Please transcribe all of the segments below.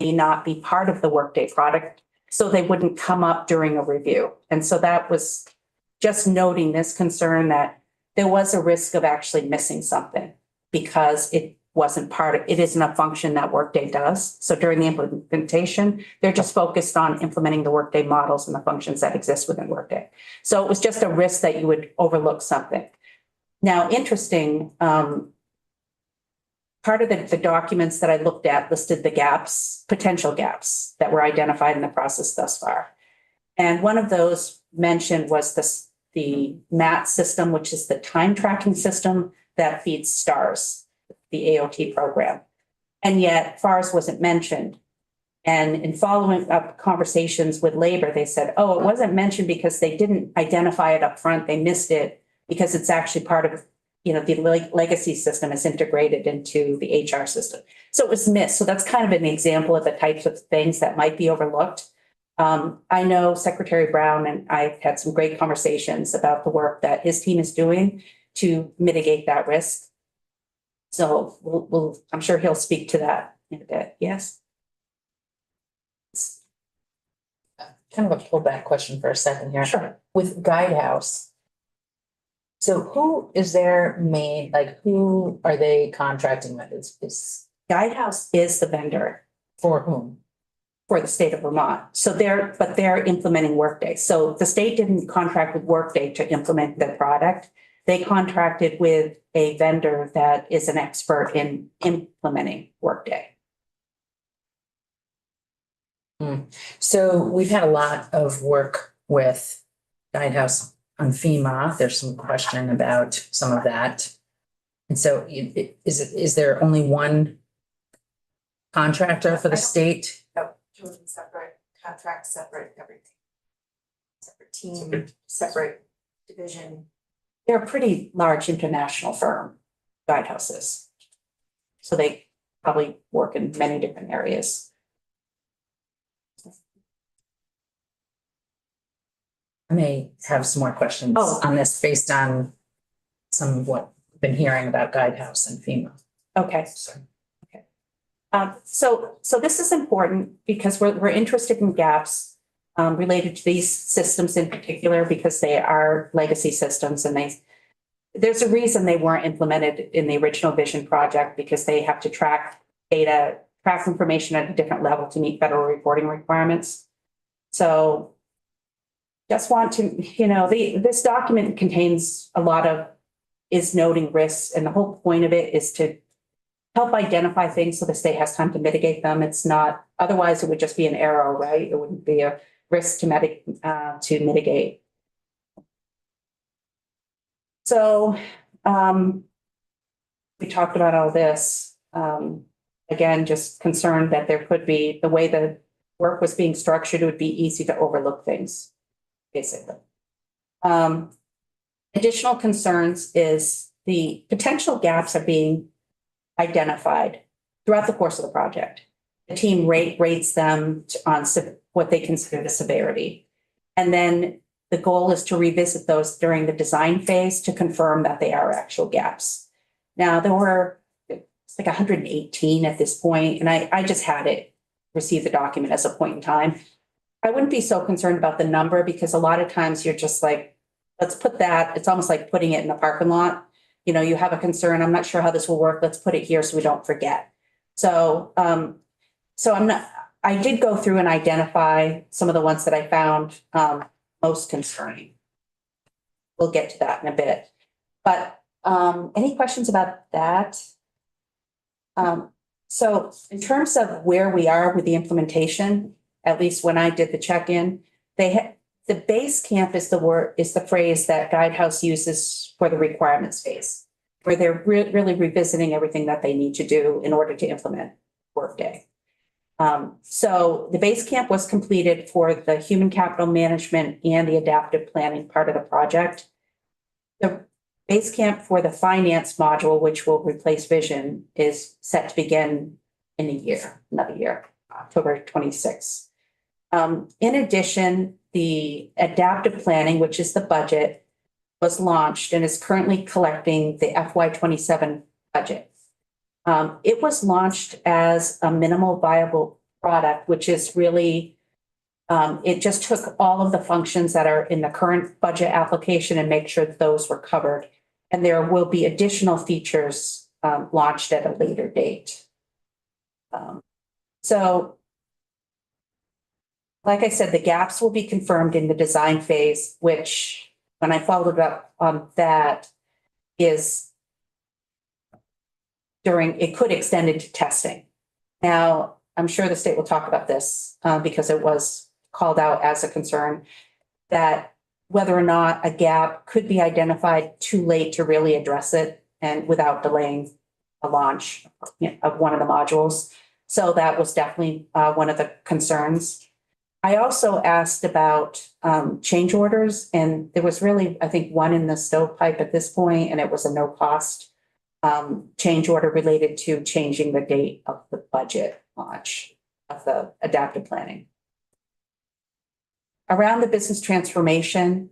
may not be part of the Workday product, so they wouldn't come up during a review. And so that was just noting this concern that there was a risk of actually missing something because it wasn't part of, it isn't a function that Workday does. So during the implementation, they're just focused on implementing the Workday models and the functions that exist within Workday. So it was just a risk that you would overlook something. Now, interesting, part of the documents that I looked at listed the gaps, potential gaps that were identified in the process thus far. And one of those mentioned was the MAT system, which is the time tracking system that feeds STARS, the AOT program. And yet FARS wasn't mentioned. And in following up conversations with labor, they said, oh, it wasn't mentioned because they didn't identify it up front. They missed it because it's actually part of, the legacy system is integrated into the HR system. So it was missed. So that's kind of an example of the types of things that might be overlooked. I know Secretary Brown and I've had some great conversations about the work that his team is doing to mitigate that risk. So I'm sure he'll speak to that in a bit. Yes. Kind of a pullback question for a second here. Sure. With Guidehouse, so who is their main, who are they contracting with? Is Guidehouse is the vendor for whom? For the state of Vermont. So they're implementing Workday. So the state didn't contract with Workday to implement the product. They contracted with a vendor that is an expert in implementing Workday. So we've had a lot of work with Guidehouse on FEMA. There's some question about some of that. And so is there only one contractor for the state? No, chosen separate contract, separate everything. Separate team, separate division. They're a pretty large international firm, Guidehouse is. So they probably work in many different areas. I may have some more questions on this based on some of what I've been hearing about Guidehouse and FEMA. Okay. Okay. So this is important because we're interested in gaps related to these systems in particular because they are legacy systems and there's a reason they weren't implemented in the original vision project because they have to track data, track information at a different level to meet federal reporting requirements. So just want to, this document contains is noting risks, and the whole point of it is to help identify things so the state has time to mitigate them. It's not, otherwise it would just be an arrow, right? It wouldn't be a risk to mitigate. So we talked about all this. Again, just concerned that there could be, the way the work was being structured, it would be easy to overlook things, basically. Additional concerns is the potential gaps are being identified throughout the course of the project. The team rates them on what they consider the severity. And then the goal is to revisit those during the design phase to confirm that they are actual gaps. Now, it's like 118 at this point, and I just had it receive the document as a point in time. I wouldn't be so concerned about the number because a lot of times you're just like, let's put that, it's almost like putting it in the parking lot. You have a concern, I'm not sure how this will work, let's put it here so we don't forget. So I did go through and identify some of the ones that I found most concerning. We'll get to that in a bit. But any questions about that? So in terms of where we are with the implementation, at least when I did the check-in, the base camp is the phrase that Guidehouse uses for the requirements phase, where they're really revisiting everything that they need to do in order to implement Workday. So the base camp was completed for the human capital management and the adaptive planning part of the project. The base camp for the finance module, which will replace Vision, is set to begin in another year, October 26th. In addition, the adaptive planning, which is the budget, was launched and is currently collecting the FY27 budget. It was launched as a minimal viable product, which is really, it just took all of the functions that are in the current budget application and make sure that those were covered. And there will be additional features launched at a later date. So, like I said, the gaps will be confirmed in the design phase, which when I followed up on that is it could extend into testing. Now, I'm sure the state will talk about this because it was called out as a concern that whether or not a gap could be identified too late to really address it and without delaying a launch of one of the modules. So that was definitely one of the concerns. I also asked about change orders, and there was really, I think, one in the stovepipe at this point, and it was a no cost change order related to changing the date of the budget launch of the adaptive planning. Around the business transformation,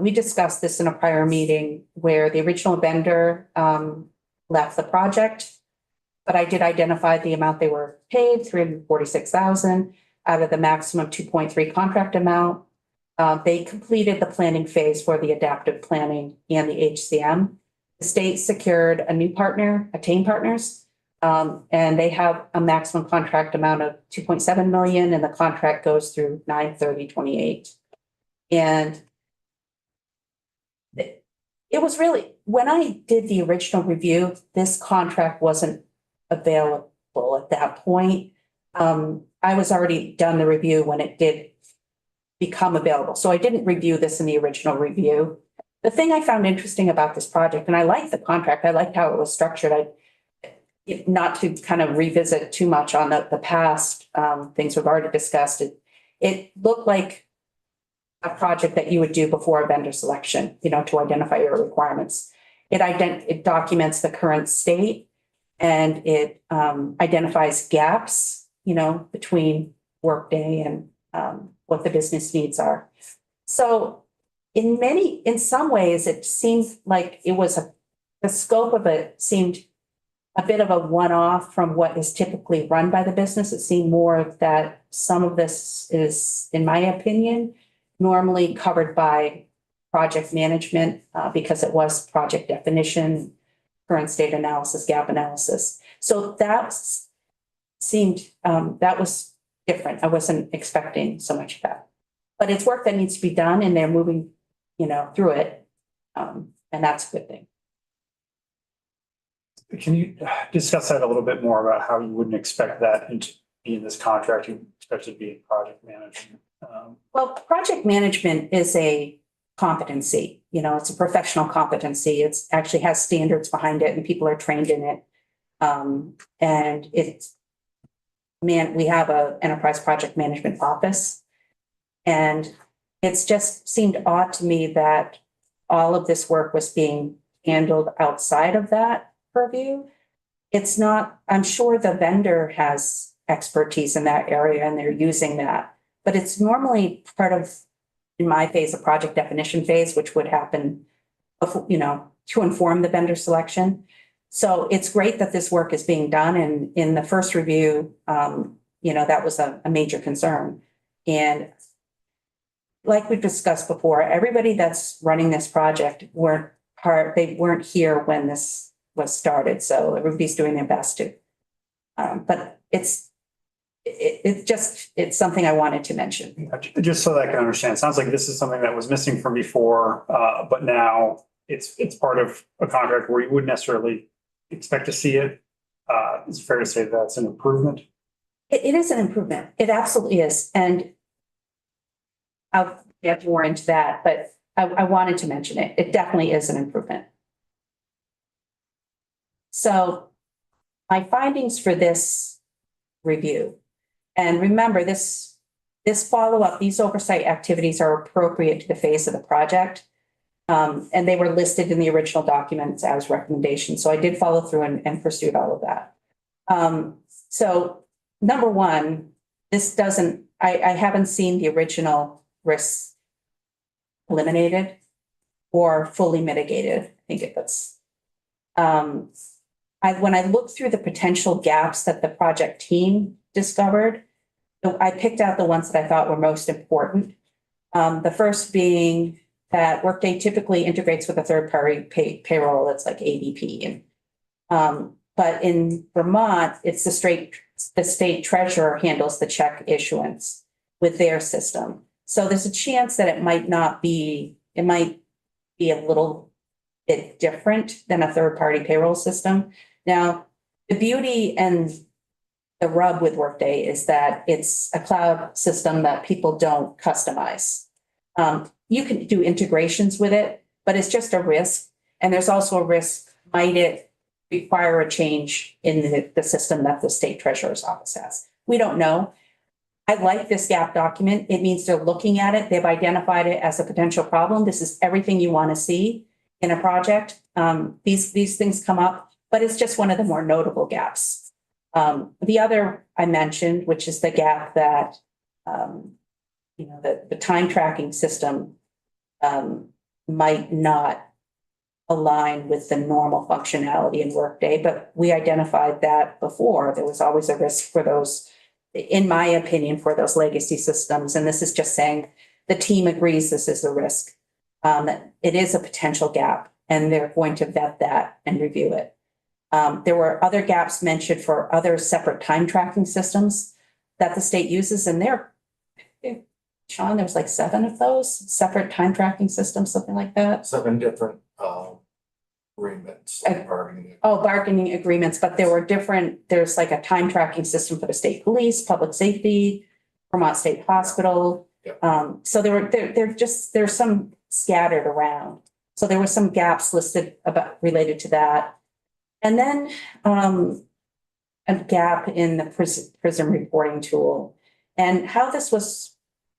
we discussed this in a prior meeting where the original vendor left the project, but I did identify the amount they were paid, $346,000 out of the maximum 2.3 contract amount. They completed the planning phase for the adaptive planning and the HCM. The state secured a new partner, Attain Partners, and they have a maximum contract amount of 2.7 million, and the contract goes through 9/30/28. And it was really, when I did the original review, this contract wasn't available at that point. I was already done the review when it did become available. So I didn't review this in the original review. The thing I found interesting about this project, and I liked the contract, I liked how it was structured. Not to kind of revisit too much on the past things we've already discussed. It looked like a project that you would do before a vendor selection, to identify your requirements. It documents the current state, and it identifies gaps, between workday and what the business needs are. So in some ways, it seems like it was the scope of it seemed a bit of a one-off from what is typically run by the business. It seemed more that some of this is, in my opinion, normally covered by project management because it was project definition, current state analysis, gap analysis. So that was different. I wasn't expecting so much of that. But it's work that needs to be done, and they're moving, through it. And that's a good thing. Can you discuss that a little bit more about how you wouldn't expect that to be in this contract, you expect it to be in project management? Well, project management is a competency, it's a professional competency. It's actually has standards behind it and people are trained in it. And we have an enterprise project management office. And it's just seemed odd to me that all of this work was being handled outside of that purview. It's not, I'm sure the vendor has expertise in that area and they're using that, but it's normally part of, in my phase, a project definition phase, which would happen before, to inform the vendor selection. So it's great that this work is being done. And in the first review, that was a major concern. And like we've discussed before, everybody that's running this project they weren't here when this was started. So everybody's doing their best to. But it's something I wanted to mention. Just so that I can understand, it sounds like this is something that was missing from before, but now it's part of a contract where you wouldn't necessarily expect to see it. It's fair to say that's an improvement. It is an improvement. It absolutely is. And I'll get more into that, but I wanted to mention it. It definitely is an improvement. So my findings for this review, and remember this follow-up, these oversight activities are appropriate to the phase of the project. And they were listed in the original documents as recommendations. So I did follow through and pursued all of that. So number one, I haven't seen the original risks eliminated or fully mitigated. I think that's, when I looked through the potential gaps that the project team discovered, I picked out the ones that I thought were most important. The first being that Workday typically integrates with a third-party payroll that's like ADP. And but in Vermont, it's the state treasurer handles the check issuance with their system. So there's a chance that it might be a little bit different than a third-party payroll system. Now, the beauty and the rub with Workday is that it's a cloud system that people don't customize. You can do integrations with it, but it's just a risk. And there's also a risk, might it require a change in the system that the state treasurer's office has? We don't know. I like this gap document. It means they're looking at it. They've identified it as a potential problem. This is everything you want to see in a project. These things come up, but it's just one of the more notable gaps. The other I mentioned, which is the gap that, the time tracking system might not align with the normal functionality in Workday, but we identified that before. There was always a risk for those, in my opinion, for those legacy systems. And this is just saying the team agrees this is a risk, that it is a potential gap, and they're going to vet that and review it. There were other gaps mentioned for other separate time tracking systems that the state uses, and Sean, there's like 7 of those separate time tracking systems, something like that. 7 different agreements. Bargaining agreements, but there were there's like a time tracking system for the state police, public safety, Vermont State Hospital. Yeah. So there's some scattered around. So there were some gaps listed related to that. And then a gap in the prison reporting tool. And how this was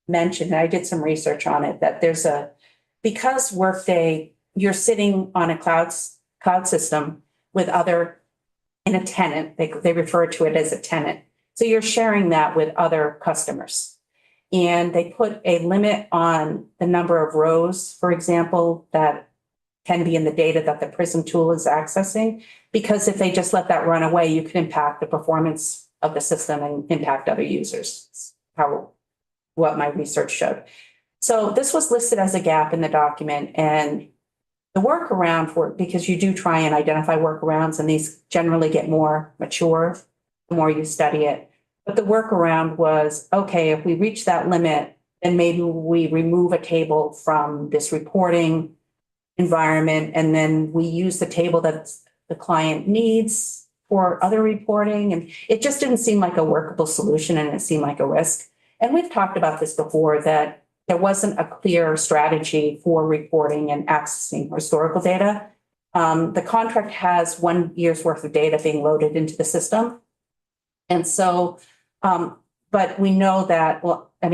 mentioned, and I did some research on it, that because Workday, you're sitting on a cloud system with in a tenant, they refer to it as a tenant. So you're sharing that with other customers. And they put a limit on the number of rows, for example, that can be in the data that the PRISM tool is accessing, because if they just let that run away, you can impact the performance of the system and impact other users. What my research showed. So this was listed as a gap in the document, and the workaround because you do try and identify workarounds, and these generally get more mature the more you study it. But the workaround was, okay, if we reach that limit, then maybe we remove a table from this reporting environment, and then we use the table that the client needs for other reporting. And it just didn't seem like a workable solution, and it seemed like a risk. And we've talked about this before, that there wasn't a clear strategy for reporting and accessing historical data. The contract has 1 year's worth of data being loaded into the system. And so, but we know that,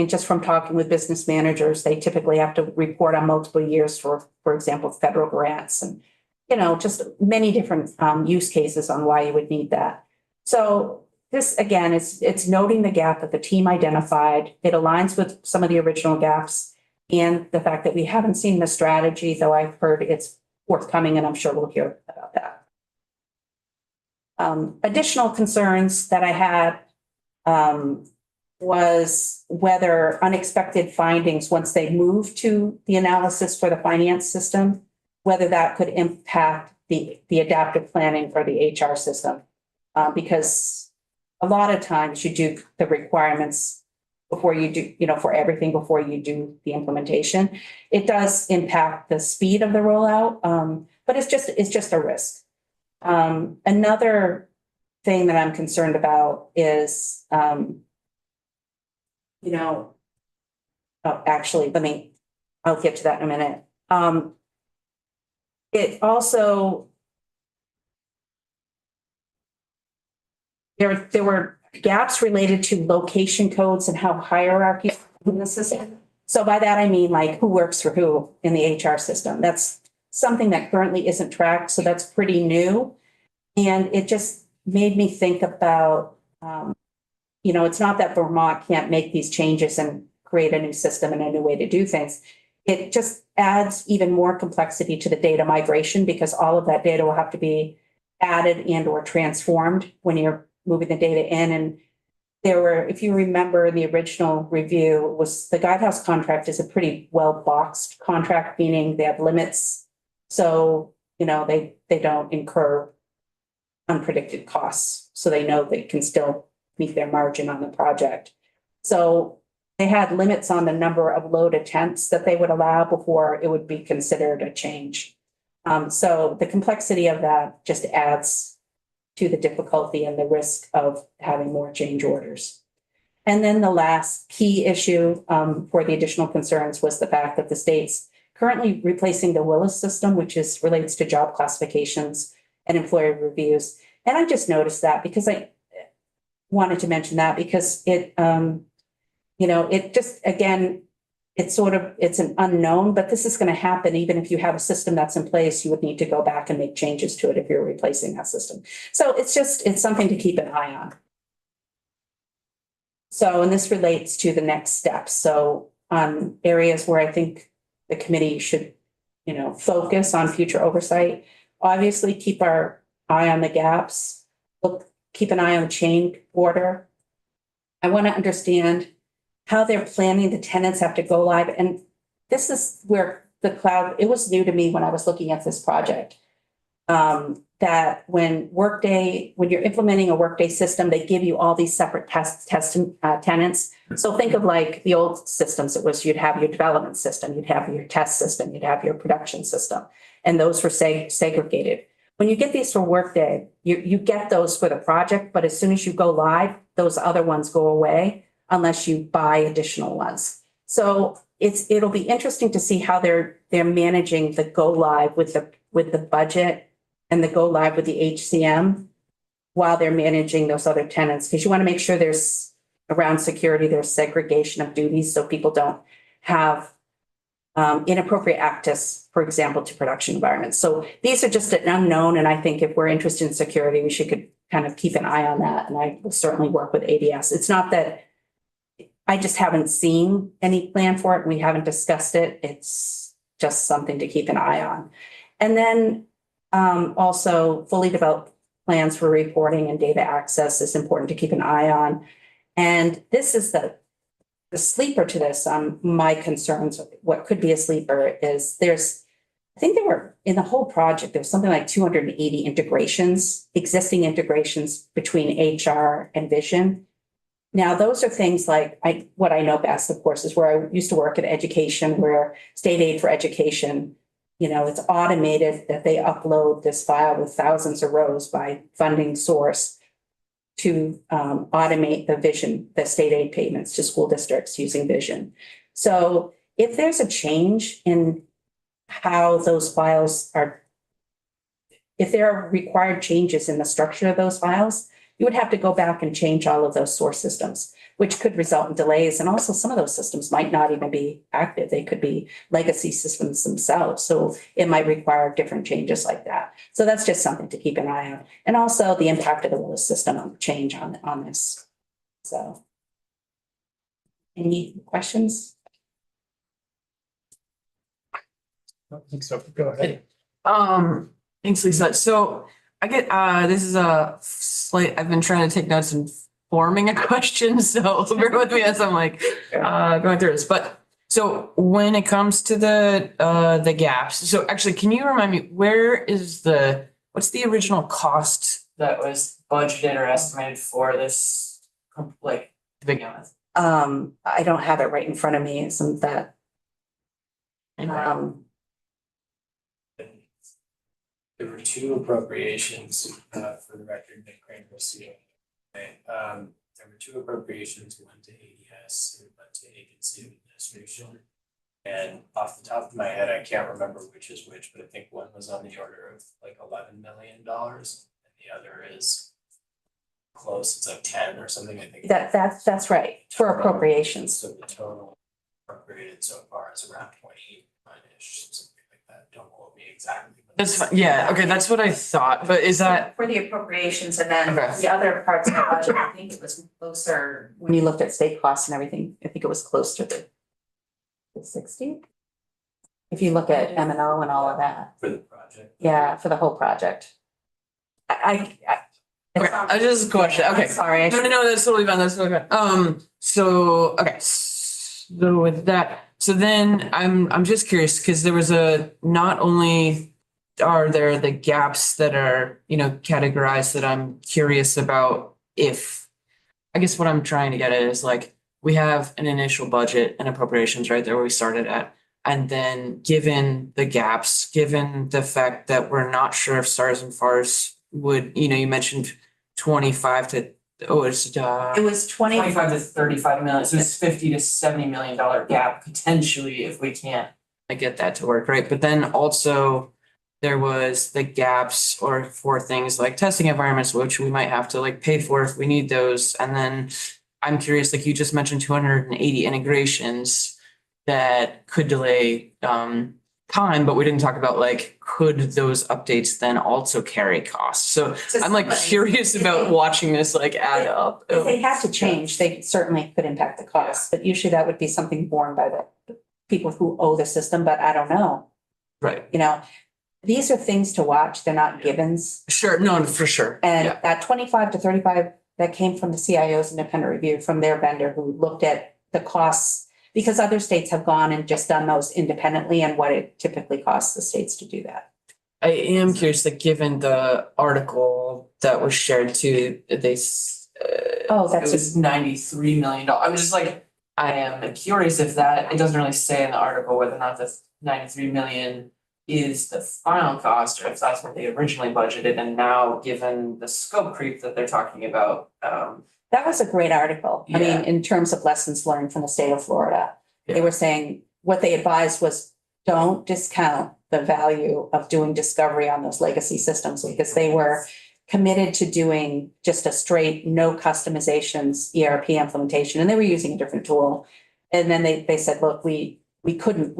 just from talking with business managers, they typically have to report on multiple years for example, federal grants and, just many different use cases on why you would need that. So this, again, it's noting the gap that the team identified. It aligns with some of the original gaps and the fact that we haven't seen the strategy, though I've heard it's forthcoming, and I'm sure we'll hear about that. Additional concerns that I had was whether unexpected findings, once they move to the analysis for the finance system, whether that could impact the adaptive planning for the HR system. Because a lot of times you do the requirements before you do, for everything before you do the implementation. It does impact the speed of the rollout, but it's just a risk. Another thing that I'm concerned about is, actually, I'll get to that in a minute. It also, there were gaps related to location codes and how hierarchy in the system. So by that, I mean like who works for who in the HR system. That's something that currently isn't tracked. So that's pretty new. And it just made me think about, it's not that Vermont can't make these changes and create a new system and a new way to do things. It just adds even more complexity to the data migration, because all of that data will have to be added and or transformed when you're moving the data in. And there were, if you remember, the original review was the guidehouse contract is a pretty well boxed contract, meaning they have limits. So, they don't incur unpredicted costs, so they know they can still meet their margin on the project. So they had limits on the number of load attempts that they would allow before it would be considered a change. So the complexity of that just adds to the difficulty and the risk of having more change orders. And then the last key issue for the additional concerns was the fact that the state's currently replacing the Willis system, which relates to job classifications and employer reviews. And I just noticed that because I wanted to mention that because it, it just, again, it's an unknown, but this is going to happen. Even if you have a system that's in place, you would need to go back and make changes to it if you're replacing that system. So it's something to keep an eye on. So, and this relates to the next steps. So on areas where I think the committee should, focus on future oversight, obviously keep our eye on the gaps, keep an eye on change order. I want to understand how they're planning the tenants have to go live. And this is where the cloud, it was new to me when I was looking at this project. That when you're implementing a Workday system, they give you all these separate tenants. So think of like the old systems. It was, you'd have your development system, you'd have your test system, you'd have your production system, and those were segregated. When you get these for Workday, you get those for the project, but as soon as you go live, those other ones go away unless you buy additional ones. So it'll be interesting to see how they're managing the go live with the budget and the go live with the HCM while they're managing those other tenants. Because you want to make sure there's around security, there's segregation of duties so people don't have inappropriate access, for example, to production environments. So these are just an unknown. And I think if we're interested in security, we should kind of keep an eye on that. And I will certainly work with ADS. It's not that I just haven't seen any plan for it. We haven't discussed it. It's just something to keep an eye on. And then also fully developed plans for reporting and data access is important to keep an eye on. And this is the sleeper to this. My concerns, what could be a sleeper is I think there were in the whole project, there was something like 280 existing integrations between HR and Vision. Now, those are things like what I know best, of course, is where I used to work in education, where state aid for education, it's automated that they upload this file with thousands of rows by funding source to automate the state aid payments to school districts using Vision. So if there's a change in how those files if there are required changes in the structure of those files, you would have to go back and change all of those source systems, which could result in delays. And also some of those systems might not even be active. They could be legacy systems themselves. So it might require different changes like that. So that's just something to keep an eye on. And also the impact of the Willis system on change on this. So any questions? I don't think so. Go ahead. Thanks, Lisa. So I get, this is I've been trying to take notes and forming a question, so bear with me as I'm going through this. But so when it comes to the gaps, so actually, can you remind me, what's the original cost that was budgeted or estimated for this, to begin with? I don't have it right in front of me. Isn't that? There were two appropriations, for the record, that Crane received. There were two appropriations, one to ADS and one to Agency of Administration. And off the top of my head, I can't remember which is which, but I think one was on the order of like $11 million, and the other is close. It's like 10 or something. I think That's right, for appropriations. So the total appropriated so far is around 29-ish, something like that. Don't quote me exactly. That's fine. Yeah, okay, that's what I thought, but is that, For the appropriations, and then Okay. the other parts of the budget, I think it was closer, when you looked at state costs and everything, I think it was close to the 60. If you look at M&O and all of that, For the project. yeah, for the whole project. I Okay, I just a question, okay. Sorry. I No, no, no, that's totally fine, that's totally fine. So, okay, so with that, so then I'm just curious, because there was not only are there the gaps that are, categorized that I'm curious about if, I guess what I'm trying to get at is like, we have an initial budget and appropriations right there where we started at. And then given the gaps, given the fact that we're not sure if SARS and FARS would, you mentioned 25 to, oh, it's It was 25 to 35 million, so it's 50 to 70 million dollar gap potentially if we can't get that to work, right? But then also there was the gaps or for things like testing environments, which we might have to like pay for if we need those. And then I'm curious, like you just mentioned 280 integrations that could delay time, but we didn't talk about like, could those updates then also carry costs? So I'm like curious about watching this like add up. If they had to change, they certainly could impact the cost, but usually that would be something borne by the people who owe the system, but I don't know. Right, These are things to watch. They're not givens. sure, no, for sure. And Yeah. that 25 to 35, that came from the CIO's independent review from their vendor who looked at the costs, because other states have gone and just done those independently and what it typically costs the states to do that. I am curious that given the article that was shared too, they it was $93 million. I'm just like, I am curious if it doesn't really say in the article whether or not the 93 million is the final cost or if that's what they originally budgeted. And now, given the scope creep that they're talking about, That was a great article. I Yeah. mean, in terms of lessons learned from the state of Florida. They Yeah. were saying what they advised was don't discount the value of doing discovery on those legacy systems because they were committed to doing just a straight no customizations ERP implementation, and they were using a different tool. And then they said, look, we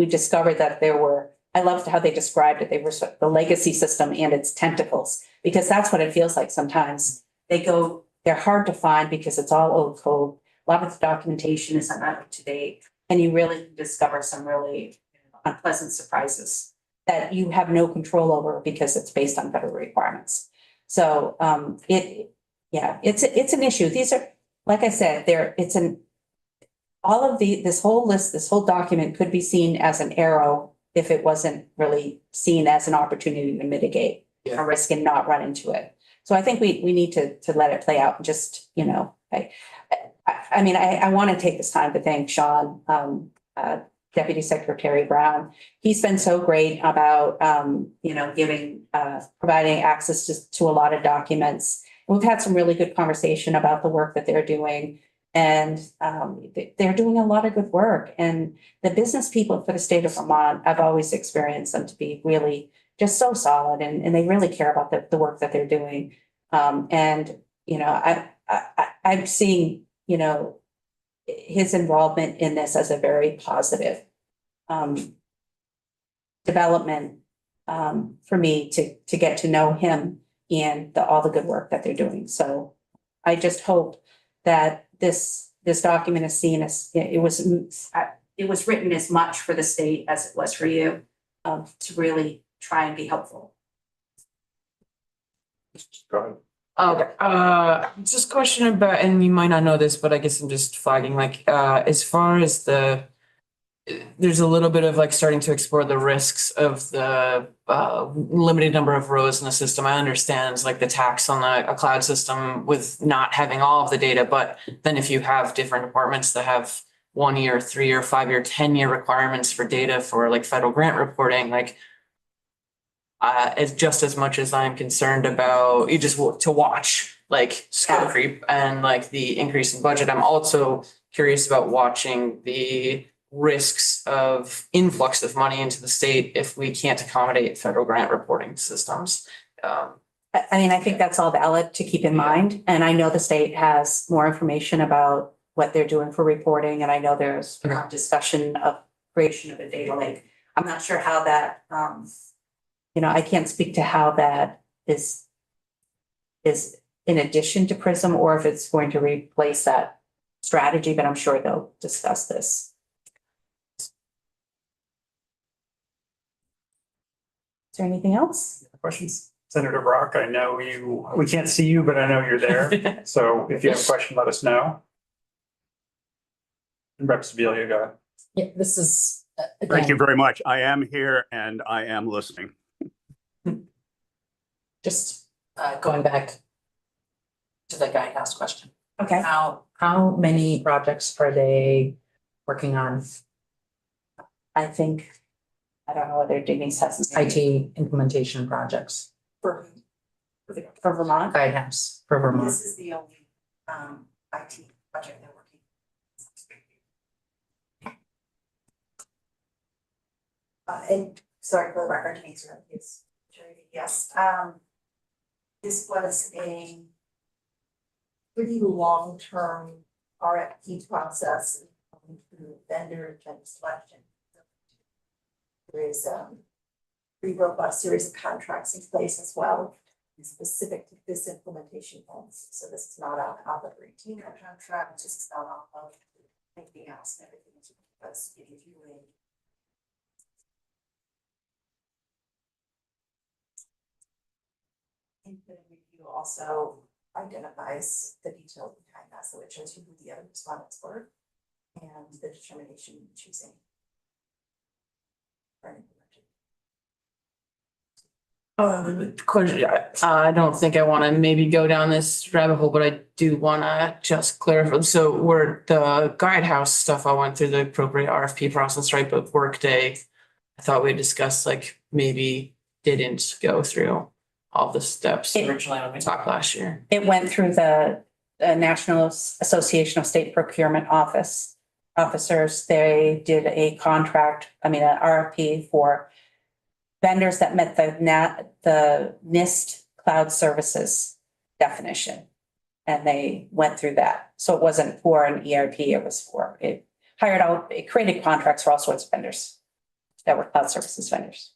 discovered that there were, I loved how they described it. They were the legacy system and its tentacles, because that's what it feels like sometimes. They're hard to find because it's all old code. A lot of the documentation is not up to date, and you really discover some really unpleasant surprises that you have no control over because it's based on federal requirements. So it's an issue. These are, like I said, this whole list, this whole document could be seen as an arrow if it wasn't really seen as an opportunity to mitigate a risk and not run into it. So I think we need to let it play out and just, I want to take this time to thank Sean, Deputy Secretary Brown. He's been so great about, providing access to a lot of documents. We've had some really good conversation about the work that they're doing. And they're doing a lot of good work. And the business people for the state of Vermont, I've always experienced them to be really just so solid and they really care about the work that they're doing. I'm seeing, his involvement in this as a very positive development for me to get to know him and all the good work that they're doing. So I just hope that this document is seen as, it was written as much for the state as it was for you, to really try and be helpful. Go Okay, just question about, and you might not know this, but I guess I'm just flagging, like, as far as there's a little bit of like starting to explore the risks of the limited number of rows in the system. I understand like the tax on a cloud system with not having all of the data, but then if you have different departments that have 1 year, 3 year, 5 year, 10-year requirements for data for like federal grant reporting, like it's just as much as I'm concerned about to watch like scope creep and like the increase in budget. I'm also curious about watching the risks of influx of money into the state if we can't accommodate federal grant reporting systems. I think that's all valid to keep in mind. And I know the state has more information about what they're doing for reporting. And I know there's discussion of creation of a data lake. I'm not sure how that, I can't speak to how that is in addition to PRISM or if it's going to replace that strategy, but I'm sure they'll discuss this. Is there anything else? Questions? Senator Brock, I know we can't see you, but I know you're there. So if you have a question, let us know. And Rep. Sibilia, go ahead. Yeah, this is, Thank you again, very much. I am here and I am listening. just going back to the guidehouse question. Okay. How many projects are they working on? I think, I don't know whether Denise has. IT implementation projects, For For Vermont. guidehouse for Vermont. this is the only IT project they're working. And sorry for the record, Denise, is yes, this was a pretty long-term RFP process through vendor and selection. There is pretty robust series of contracts in place as well, specific to this implementation plans. So this is not off of a routine contract, this is not off of anything else, everything is us giving you a input review also identifies the detail behind that, so it shows you who the other respondents were and the determination in choosing. for an implementation. Question, I don't think I want to maybe go down this rabbit hole, but I do want to just clarify. So where the guidehouse stuff, I went through the appropriate RFP process, right? But Workday, I thought we discussed like maybe didn't go through all the steps It- originally when we talked last year. It went through the National Association of State Procurement Officers. They did a contract, an RFP for vendors that met the NIST cloud services definition. And they went through that. So it wasn't for an ERP, it created contracts for all sorts of vendors that were cloud services vendors.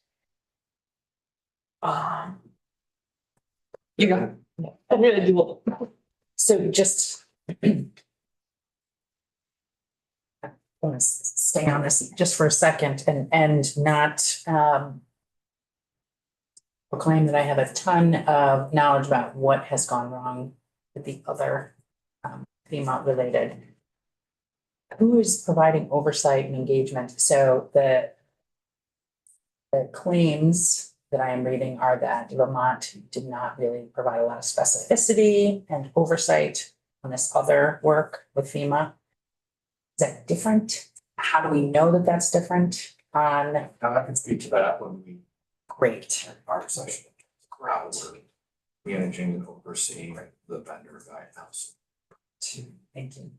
You got it. I'm gonna do. So just I want to stay on this just for a second and not proclaim that I have a ton of knowledge about what has gone wrong with the other FEMA related. Who is providing oversight and engagement? So the claims that I am reading are that Vermont did not really provide a lot of specificity and oversight on this other work with FEMA. Is that different? How do we know that that's different on? I can speak to that when we Great. our session. Managing and overseeing the vendor guidehouse. Thank you.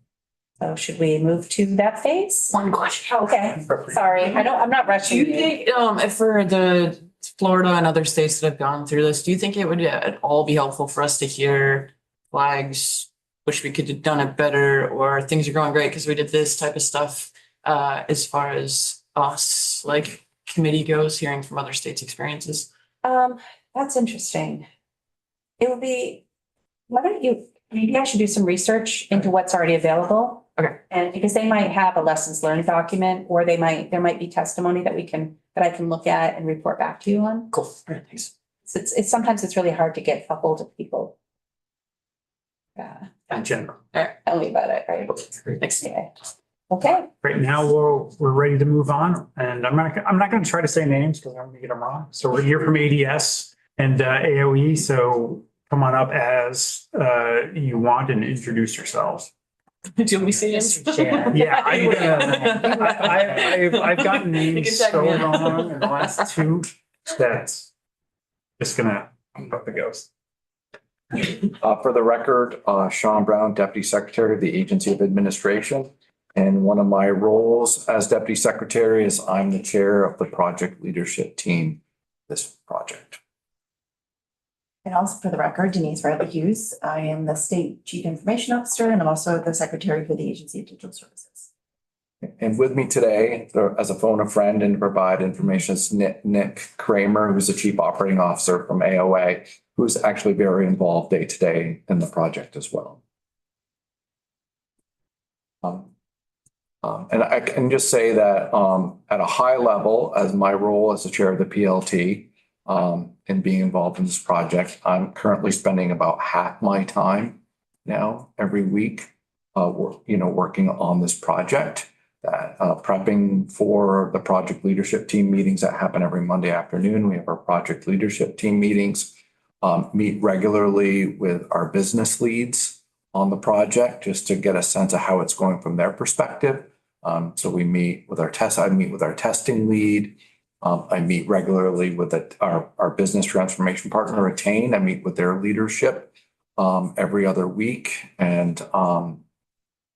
So should we move to that phase? One question. Okay, sorry, I'm not Do rushing you you. think, if for the Florida and other states that have gone through this, do you think it would at all be helpful for us to hear flags, wish we could have done it better, or things are going great because we did this type of stuff, as far as us, like committee goes, hearing from other states' experiences? That's interesting. It would be, maybe I should do some research into what's already available. Okay. And because they might have a lessons learned document, or there might be testimony that I can look at and report back to you on. Cool. All right, thanks. It's sometimes it's really hard to get a hold of people. Yeah, In general. tell me about it, right? Thanks. Yeah. Okay, Right now, we're ready to move on, and I'm not going to try to say names because I'm going to get them wrong. So we're here from ADS and AOE. So come on up as you want and introduce yourselves. Do you want me to say names? Mr. Chair. Yeah, I've gotten You names can check so me out. wrong in the last two that's just gonna put the ghost. For the record, Sean Brown, Deputy Secretary of the Agency of Administration. And one of my roles as Deputy Secretary is I'm the chair of the project leadership team, this project. And also for the record, Denise Riley Hughes, I am the State Chief Information Officer and I'm also the Secretary for the Agency of Digital Services. And with me today, as a phone a friend and to provide information is Nick Kramer, who's the Chief Operating Officer from AOA, who's actually very involved day to day in the project as well. And I can just say that at a high level, as my role as the chair of the PLT, in being involved in this project. I'm currently spending about half my time now every week, working on this project, that prepping for the project leadership team meetings that happen every Monday afternoon. We have our project leadership team meetings, meet regularly with our business leads on the project just to get a sense of how it's going from their perspective. So we meet with I meet with our testing lead. I meet regularly with our business transformation partner, Attain. I meet with their leadership every other week. And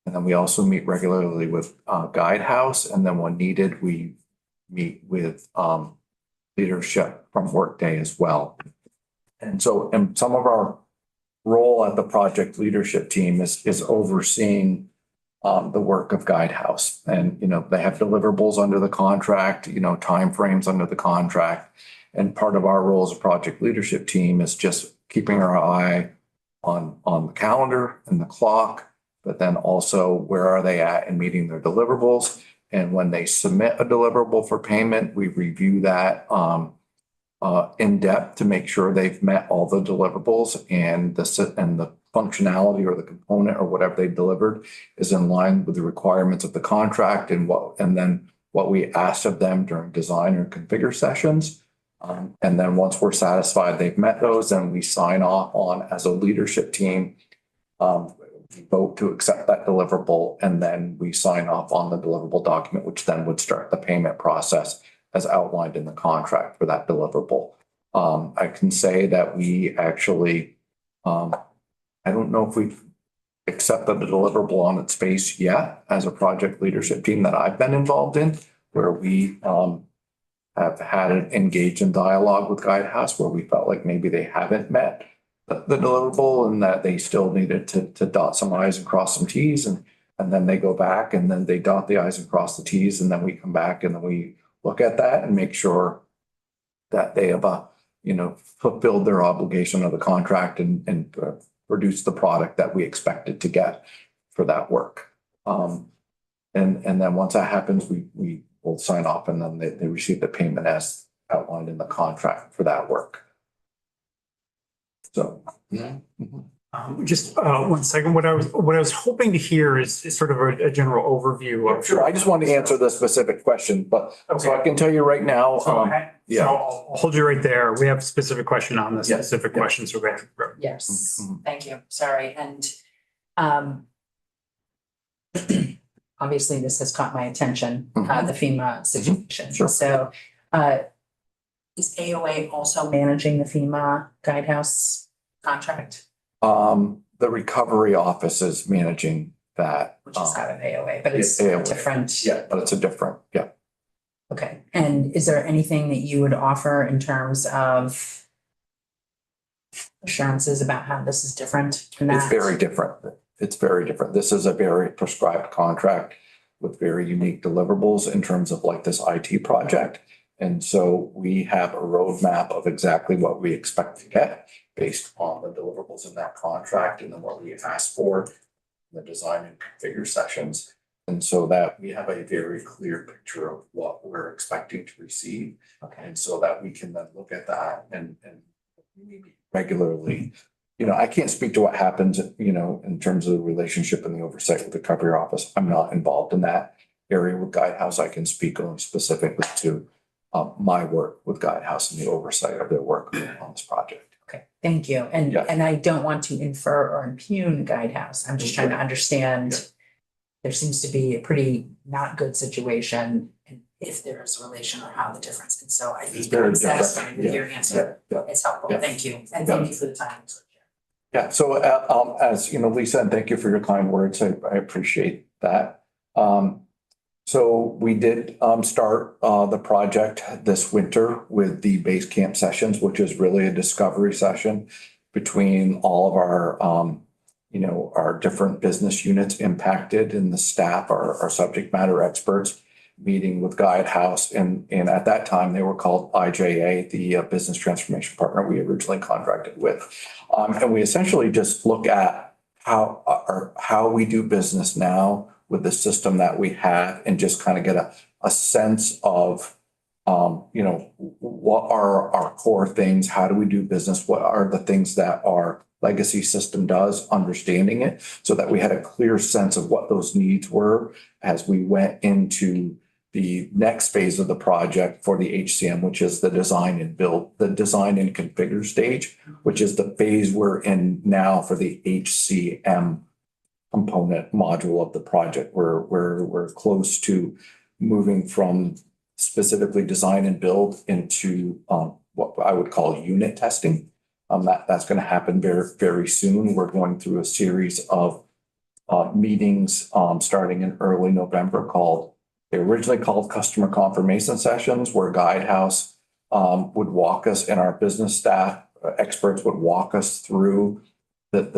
then we also meet regularly with Guidehouse. And then when needed, we meet with leadership from Workday as well. And so, and some of our role at the project leadership team is overseeing the work of Guidehouse. And, they have deliverables under the contract, timeframes under the contract. And part of our role as a project leadership team is just keeping our eye on the calendar and the clock, but then also where are they at in meeting their deliverables. And when they submit a deliverable for payment, we review that in depth to make sure they've met all the deliverables and the functionality or the component or whatever they delivered is in line with the requirements of the contract and then what we asked of them during design or configure sessions. And then once we're satisfied they've met those, then we sign off on as a leadership team, we vote to accept that deliverable, and then we sign off on the deliverable document, which then would start the payment process as outlined in the contract for that deliverable. I can say that we actually, I don't know if we've accepted the deliverable on its face yet as a project leadership team that I've been involved in, where we have had an engaged in dialogue with Guidehouse where we felt like maybe they haven't met the deliverable and that they still needed to dot some i's and cross some t's, and then they go back and then they dot the i's and cross the t's, and then we come back and then we look at that and make sure that they have fulfilled their obligation of the contract and produce the product that we expected to get for that work. And then once that happens, we will sign off, and then they receive the payment as outlined in the contract for that work. So, Just 1 second. What I was hoping to hear is sort of a general overview of. sure, I just wanted to answer the specific question, but so I can tell you right now, So yeah. I'll hold you right there. We have a specific question on the Yeah, specific yeah. question. So Yes, Mhm. thank you. Sorry. And obviously this has caught my attention, the FEMA situation. Sure. So is AOA also managing the FEMA Guidehouse contract, The recovery office is managing that. which is out of AOA, but it's AOA. different? Yeah, but it's a different, yeah. Okay. And is there anything that you would offer in terms of assurances about how this is different from that? It's very different. It's very different. This is a very prescribed contract with very unique deliverables in terms of like this IT project. And so we have a roadmap of exactly what we expect to get based on the deliverables in that contract and then what we ask for in the design and configure sessions. And so that we have a very clear picture of what we're expecting to receive. Okay. And so that we can then look at that and regularly, I can't speak to what happens, in terms of the relationship and the oversight with the recovery office. I'm not involved in that area with Guidehouse. I can speak only specifically to my work with Guidehouse and the oversight of their work on this project. Okay, thank you. And Yeah. I don't want to infer or impugn Guidehouse. I'm just trying to understand. Yeah. There seems to be a pretty not good situation, and if there is a relation or how the difference. And so I It's think very I'm satisfied different. with Yeah. your answer. Yeah. It's helpful. Yeah. Thank you. And Yeah. thank you for the time. Yeah, so as Lisa, and thank you for your kind words. I appreciate that. So we did start the project this winter with the base camp sessions, which is really a discovery session between all of our our different business units impacted and the staff, our subject matter experts, meeting with Guidehouse. And at that time, they were called IJA, the business transformation partner we originally contracted with. And we essentially just look at how we do business now with the system that we have and just kind of get a sense of what are our core things? How do we do business? What are the things that our legacy system does, understanding it so that we had a clear sense of what those needs were as we went into the next phase of the project for the HCM, which is the design and build, the design and configure stage, which is the phase we're in now for the HCM component module of the project. We're close to moving from specifically design and build into what I would call unit testing. That's going to happen very, very soon. We're going through a series of meetings starting in early November they originally called customer confirmation sessions, where Guidehouse would walk us and our business staff experts would walk us through the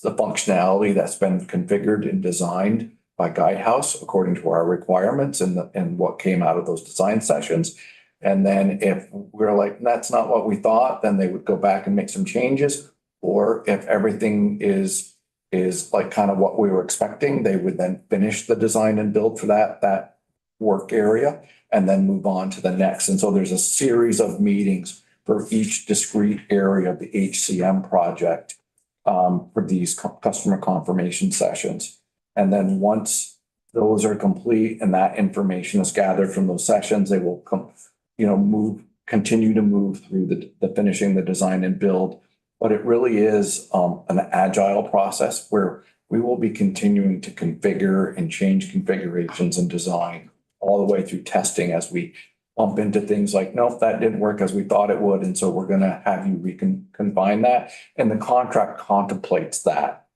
functionality that's been configured and designed by Guidehouse according to our requirements and what came out of those design sessions. And then if we're like, that's not what we thought, then they would go back and make some changes. Or if everything is like kind of what we were expecting, they would then finish the design and build for that work area and then move on to the next. And so there's a series of meetings for each discrete area of the HCM project for these customer confirmation sessions. And then once those are complete and that information is gathered from those sessions, they will continue to move through the finishing the design and build. But it really is an agile process where we will be continuing to configure and change configurations and design all the way through testing as we bump into things like, nope, that didn't work as we thought it would. And so we're going to have you recombine that. And the contract contemplates that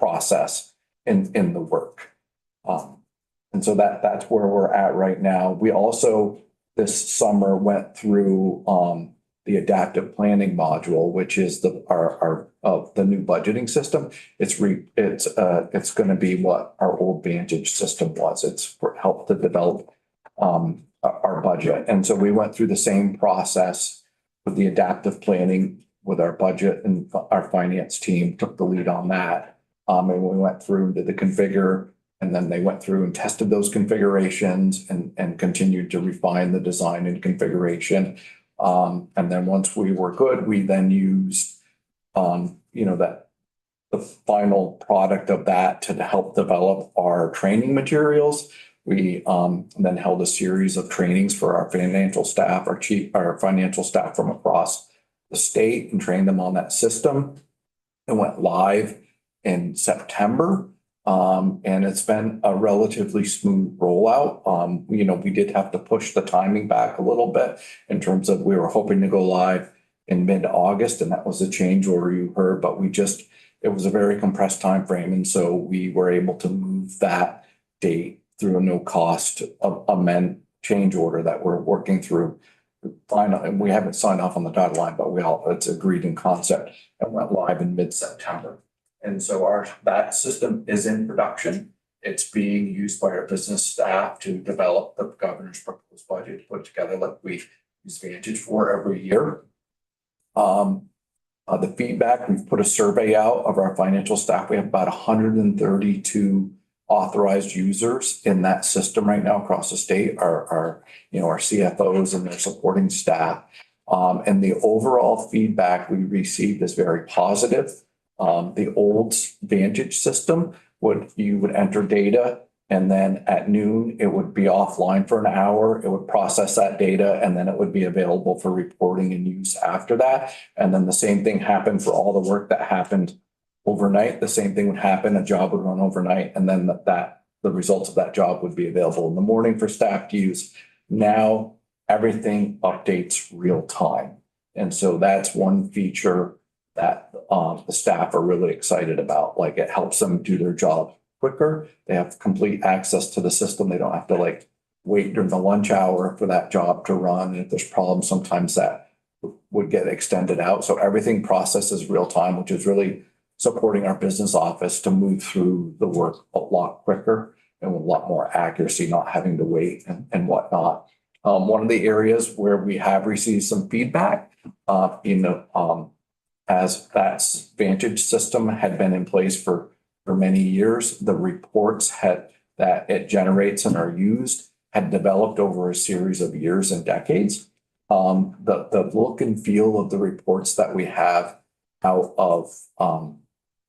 process in the work. And so that's where we're at right now. We also this summer went through the adaptive planning module, which is the new budgeting system. It's going to be what our old Vantage system was. It's for help to develop our budget. And so we went through the same process with the adaptive planning with our budget, and our finance team took the lead on that. And we went through the configure, and then they went through and tested those configurations and continued to refine the design and configuration. And then once we were good, we then used, that the final product of that to help develop our training materials. We then held a series of trainings for our financial staff, our financial staff from across the state, and trained them on that system. It went live in September. And it's been a relatively smooth rollout. We did have to push the timing back a little bit in terms of we were hoping to go live in mid-August, and that was a change order you heard, but it was a very compressed time frame. And so we were able to move that date through a no cost amend change order that we're working through. And we haven't signed off on the dotted line, but it's agreed in concept and went live in mid-September. And so that system is in production. It's being used by our business staff to develop the governor's proposed budget to put together like we use Vantage for every year. The feedback, we've put a survey out of our financial staff. We have about 132 authorized users in that system right now across the state, our CFOs and their supporting staff. And the overall feedback we received is very positive. The old Vantage system you would enter data, and then at noon, it would be offline for an hour. It would process that data, and then it would be available for reporting and use after that. And then the same thing happened for all the work that happened overnight. The same thing would happen. A job would run overnight, and then the results of that job would be available in the morning for staff to use. Now, everything updates real time. And so that's one feature that the staff are really excited about. Like, it helps them do their job quicker. They have complete access to the system. They don't have to wait during the lunch hour for that job to run. And if there's problems, sometimes that would get extended out. So everything processes real time, which is really supporting our business office to move through the work a lot quicker and with a lot more accuracy, not having to wait and whatnot. One of the areas where we have received some feedback, as that Vantage system had been in place for many years, the reports that it generates and are used had developed over a series of years and decades. The look and feel of the reports that we have out of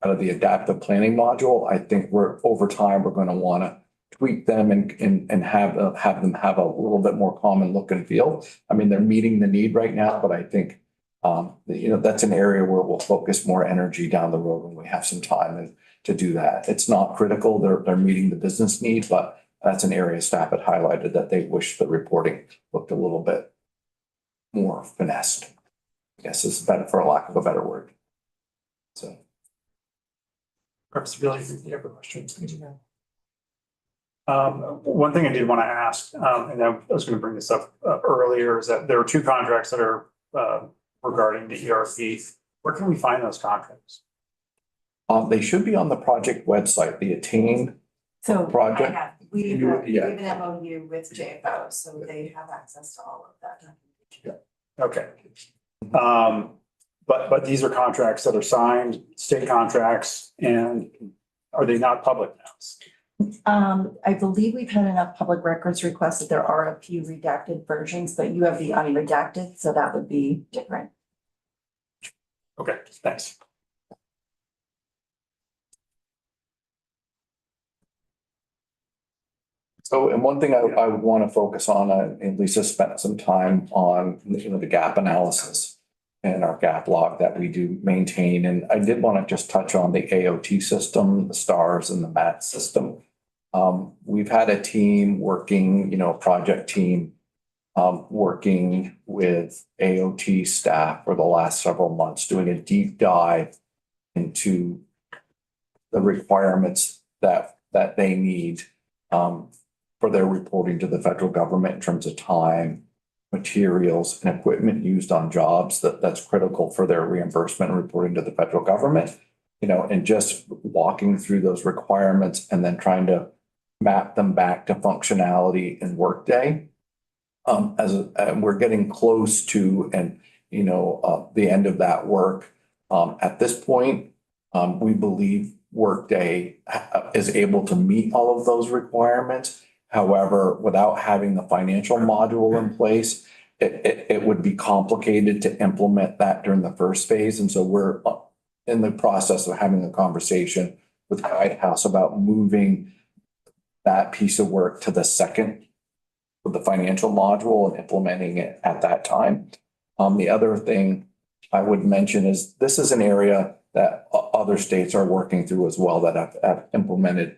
the adaptive planning module, I think over time, we're going to want to tweak them and have them have a little bit more common look and feel. I mean, they're meeting the need right now, but I think that's an area where we'll focus more energy down the road when we have some time to do that. It's not critical. They're meeting the business need, but that's an area staff had highlighted that they wish the reporting looked a little bit more finessed. I guess is better, for a lack of a better word. So. Perhaps Billy, you have a question? One thing I did want to ask, and I was going to bring this up earlier, is that there are two contracts that are regarding the ERP. Where can we find those contracts? They should be on the project website, the Attain So project. we have Yeah. an MOU with JFO, so they have access to all of that documentation. Okay. But these are contracts that are signed, state contracts, and are they not public now? I believe we've had enough public records requests that there are a few redacted versions, but you have the unredacted, so that would be different. Okay, thanks. So, and one thing I would want to focus on, and Lisa spent some time on, the gap analysis and our gap log that we do maintain. And I did want to just touch on the AOT system, the STARS and the MAT system. We've had a team working, a project team, working with AOT staff for the last several months, doing a deep dive into the requirements that they need, for their reporting to the federal government in terms of time, materials, and equipment used on jobs that's critical for their reimbursement and reporting to the federal government, and just walking through those requirements and then trying to map them back to functionality in Workday. We're getting close to the end of that work. At this point, we believe Workday is able to meet all of those requirements. However, without having the financial module in place, it would be complicated to implement that during the first phase. And so we're in the process of having a conversation with Guidehouse about moving that piece of work to the second with the financial module and implementing it at that time. The other thing I would mention is this is an area that other states are working through as well that have implemented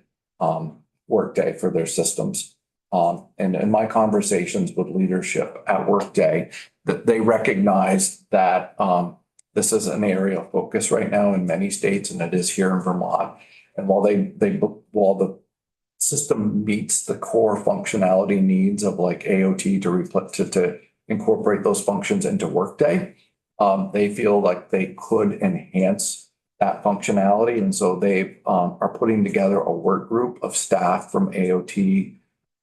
Workday for their systems. And in my conversations with leadership at Workday, that they recognize that this is an area of focus right now in many states, and it is here in Vermont. And while while the system meets the core functionality needs of like AOT to incorporate those functions into Workday, they feel like they could enhance that functionality. And so they are putting together a work group of staff from AOT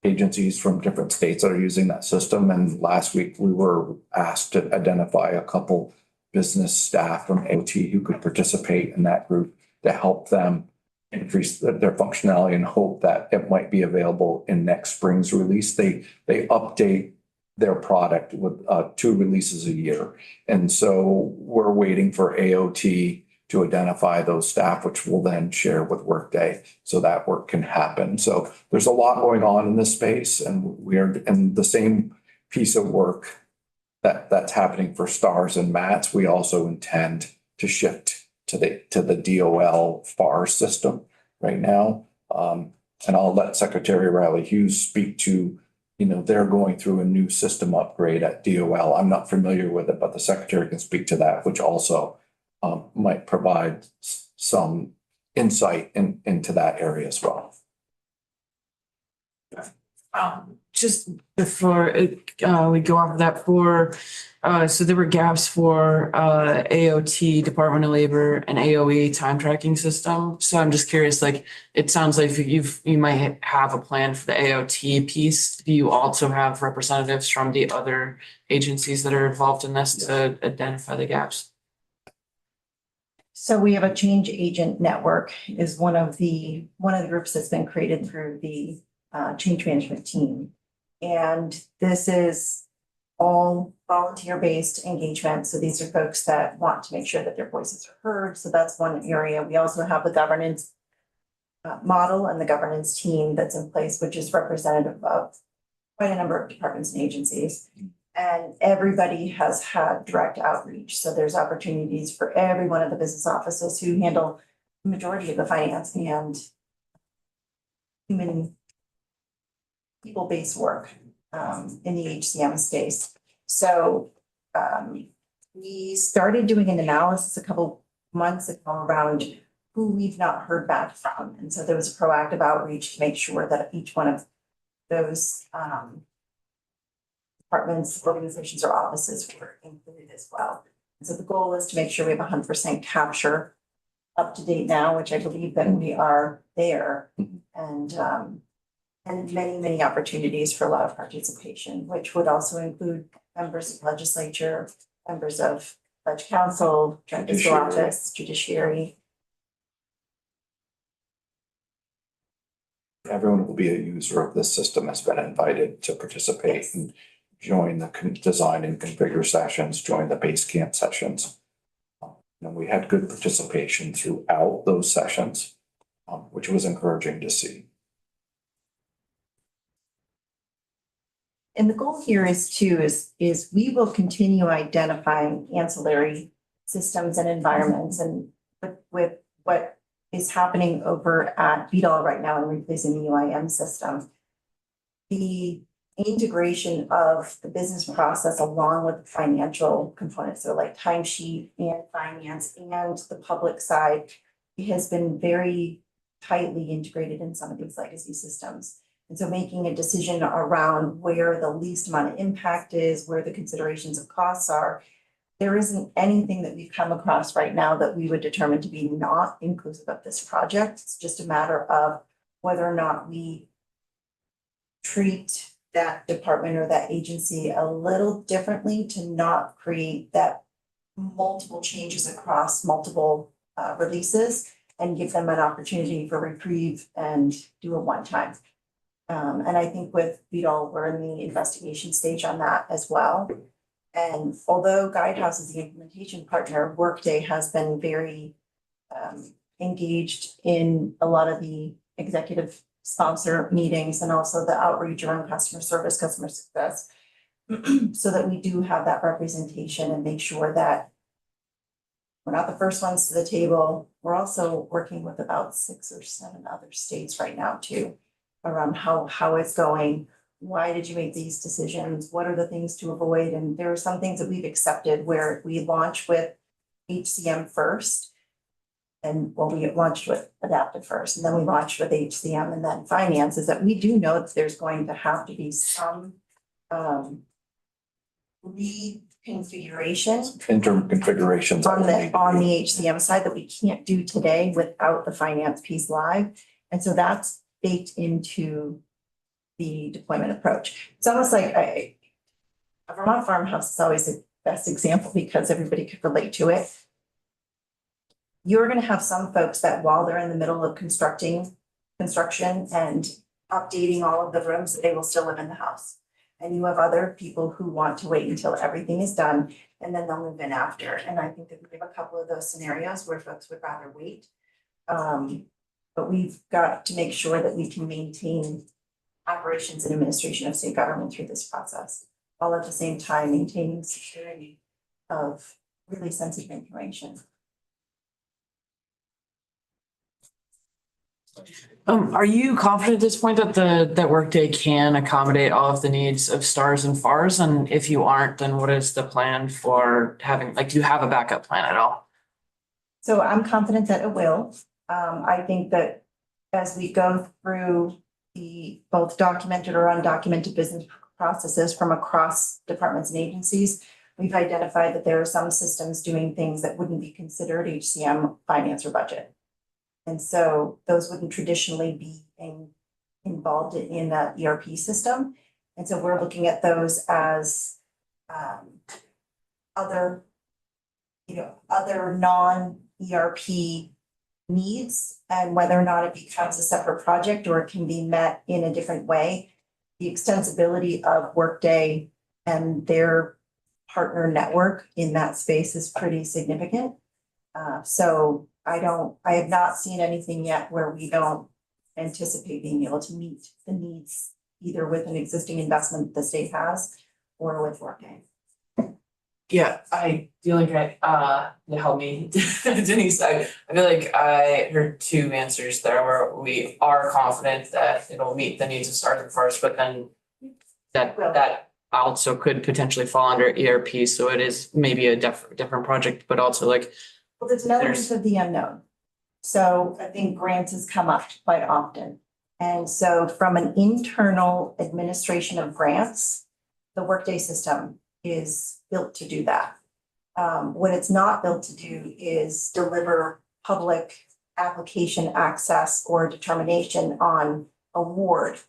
agencies from different states that are using that system. And last week we were asked to identify a couple business staff from AOT who could participate in that group to help them increase their functionality and hope that it might be available in next spring's release. They update their product with 2 releases a year. And so we're waiting for AOT to identify those staff, which we'll then share with Workday so that work can happen. So there's a lot going on in this space, and we're in the same piece of work that's happening for STARS and MATs. We also intend to shift to the DOL FAR system right now. And I'll let Secretary Riley Hughes speak to, they're going through a new system upgrade at DOL. I'm not familiar with it, but the Secretary can speak to that, which also might provide some insight into that area as well. Just before we go off of that, so there were gaps for AOT, Department of Labor, and AOE time tracking system. So I'm just curious, it sounds like you might have a plan for the AOT piece. Do you also have representatives from the other agencies that are involved in this to identify the gaps? So we have a change agent network is one of the groups that's been created through the change management team. And this is all volunteer-based engagement. So these are folks that want to make sure that their voices are heard. So that's one area. We also have the governance model and the governance team that's in place, which is representative of quite a number of departments and agencies. And everybody has had direct outreach. So there's opportunities for every one of the business offices who handle the majority of the finance and human people-based work in the HCM space. So we started doing an analysis a couple months ago around who we've not heard back from. And so there was a proactive outreach to make sure that each one of those departments, organizations, or offices were included as well. And so the goal is to make sure we have 100% capture up to date now, which I believe that we are there. And many, many opportunities for a lot of participation, which would also include members of legislature, members of Ledge Council, Joint Fiscal Office, Judiciary. Everyone who will be a user of this system has been invited to participate and join the design and configure sessions, join the base camp sessions. And we had good participation throughout those sessions, which was encouraging to see. And the goal here is we will continue identifying ancillary systems and environments, and with what is happening over at VDOL right now and replacing the UIM system. The integration of the business process along with the financial components, so like timesheet and finance and the public side, has been very tightly integrated in some of these legacy systems. And so making a decision around where the least amount of impact is, where the considerations of costs are, there isn't anything that we've come across right now that we would determine to be not inclusive of this project. It's just a matter of whether or not we treat that department or that agency a little differently to not create that multiple changes across multiple releases and give them an opportunity for reprieve and do a one-time. And I think with VDOL, we're in the investigation stage on that as well. And although Guidehouse is the implementation partner, Workday has been very engaged in a lot of the executive sponsor meetings and also the outreach around customer service, customer success, so that we do have that representation and make sure that we're not the first ones to the table. We're also working with about 6 or 7 other states right now too, around how it's going. Why did you make these decisions? What are the things to avoid? And there are some things that we've accepted where we launch with HCM first. And well, we launched with Adaptive first, and then we launched with HCM and then finance, is that we do know that there's going to have to be some reconfiguration Interim configurations. on the HCM side that we can't do today without the finance piece live. And so that's baked into the deployment approach. It's almost like a Vermont farmhouse is always the best example because everybody could relate to it. You're going to have some folks that while they're in the middle of construction and updating all of the rooms, they will still live in the house. And you have other people who want to wait until everything is done and then they'll move in after. And I think that we have a couple of those scenarios where folks would rather wait. But we've got to make sure that we can maintain operations and administration of state government through this process, while at the same time maintaining security of really sensitive information. Are you confident at this point that that Workday can accommodate all of the needs of stars and FARs? And if you aren't, then what is the plan for having, like, do you have a backup plan at all? So I'm confident that it will. I think that as we go through the both documented or undocumented business processes from across departments and agencies, we've identified that there are some systems doing things that wouldn't be considered HCM, finance, or budget. And so those wouldn't traditionally be involved in that ERP system. And so we're looking at those as other non-ERP needs, and whether or not it becomes a separate project or it can be met in a different way. the extensibility of Workday and their partner network in that space is pretty significant. So I have not seen anything yet where we don't anticipate being able to meet the needs either with an existing investment the state has or with Workday. Yeah, I feel like to help me, Denise, I feel like I heard two answers there where we are confident that it'll meet the needs of Sergeant First, but then that also could potentially fall under ERP, so it is maybe a different project, but also like, Well, there's an element of the unknown. So I think grants has come up quite often. And so from an internal administration of grants, the Workday system is built to do that. What it's not built to do is deliver public application access or determination on award.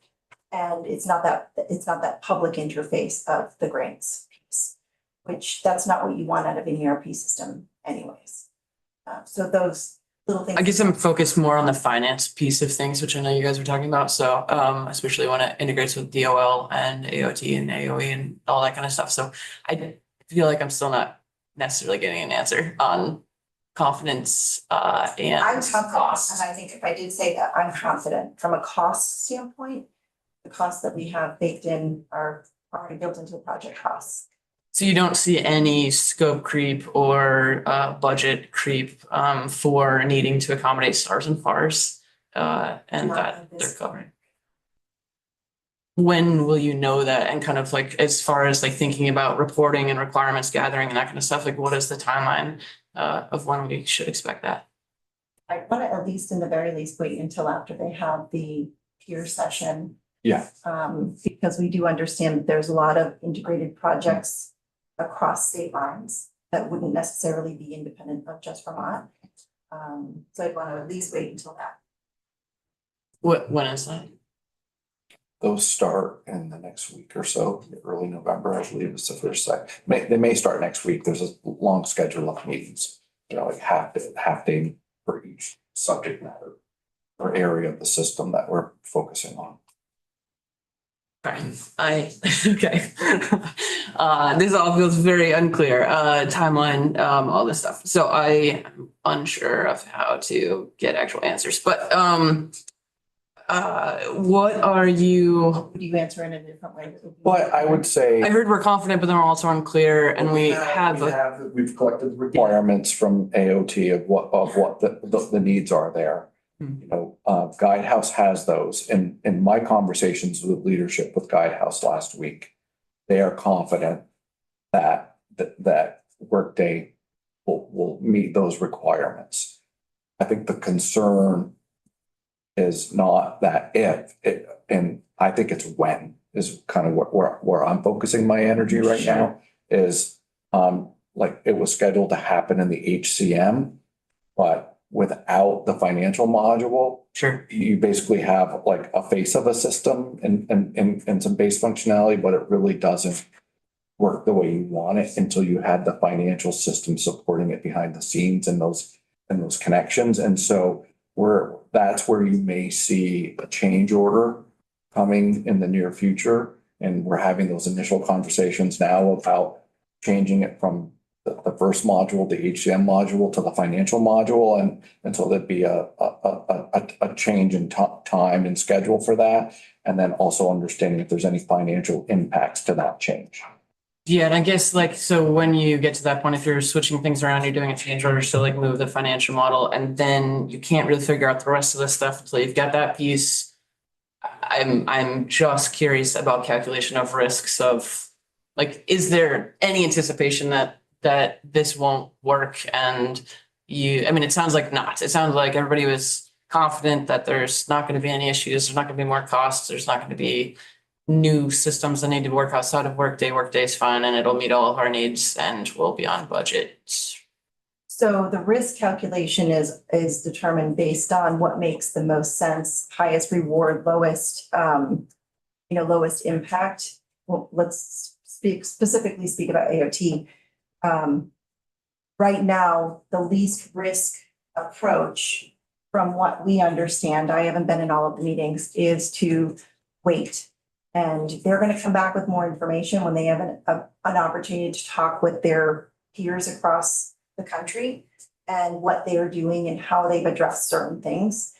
And it's not that public interface of the grants piece, which that's not what you want out of an ERP system anyways. So those little things. I guess I'm focused more on the finance piece of things, which I know you guys were talking about, so especially when it integrates with DOL and AOT and AOE and all that kind of stuff, so I feel like I'm still not necessarily getting an answer on confidence and I'm confident, cost. and I think if I did say that, I'm confident from a cost standpoint, the costs that we have baked in are already built into the project costs. So you don't see any scope creep or budget creep for needing to accommodate stars and FARs and Not that at they're this covered? When will you know that, and kind of like as far as like thinking about reporting and requirements gathering and that kind of stuff, like what is the timeline of when we should expect that? I want to at least in the very least wait until after they have the peer session. Yeah. Because we do understand that there's a lot of integrated projects across state lines that wouldn't necessarily be independent of just Vermont. So I'd want to at least wait until that. When is that? Those start in the next week or so, early November, I believe is the first site. They may start next week. There's a long schedule of meetings. You know, like half day for each subject matter or area of the system that we're focusing on. Okay. This all feels very unclear, timeline, all this stuff. So I am unsure of how to get actual answers, but what are you? Would you answer in a different way? But I would say. I heard we're confident, but then we're also unclear and we've collected the requirements from AOT of what the needs are there. You know, Guidehouse has those. In my conversations with leadership with Guidehouse last week, they are confident that Workday will meet those requirements. I think the concern is not that and I think it's when is kind of where I'm focusing my energy right now is like it was scheduled to happen in the HCM, but without the financial module, Sure. you basically have like a face of a system and some base functionality, but it really doesn't work the way you want it until you have the financial system supporting it behind the scenes and those connections. And so that's where you may see a change order coming in the near future. And we're having those initial conversations now about changing it from the first module, the HCM module, to the financial module, and so there'd be a change in time and schedule for that, and then also understanding if there's any financial impacts to that change. Yeah, and I guess like, so when you get to that point, if you're switching things around, you're doing a change order to like move the financial model, and then you can't really figure out the rest of the stuff until you've got that piece. I'm just curious about calculation of risks of, like, is there any anticipation that this won't work? And I mean, it sounds like not. It sounds like everybody was confident that there's not going to be any issues. There's not going to be more costs. There's not going to be new systems that need to work outside of Workday. Workday's fine and it'll meet all of our needs and we'll be on budget. So the risk calculation is determined based on what makes the most sense, highest reward, lowest impact. Well, let's specifically speak about AOT. Right now, the least risk approach, from what we understand, I haven't been in all of the meetings, is to wait And they're gonna come back with more information when they have an opportunity to talk with their peers across the country and what they are doing and how they've addressed certain things.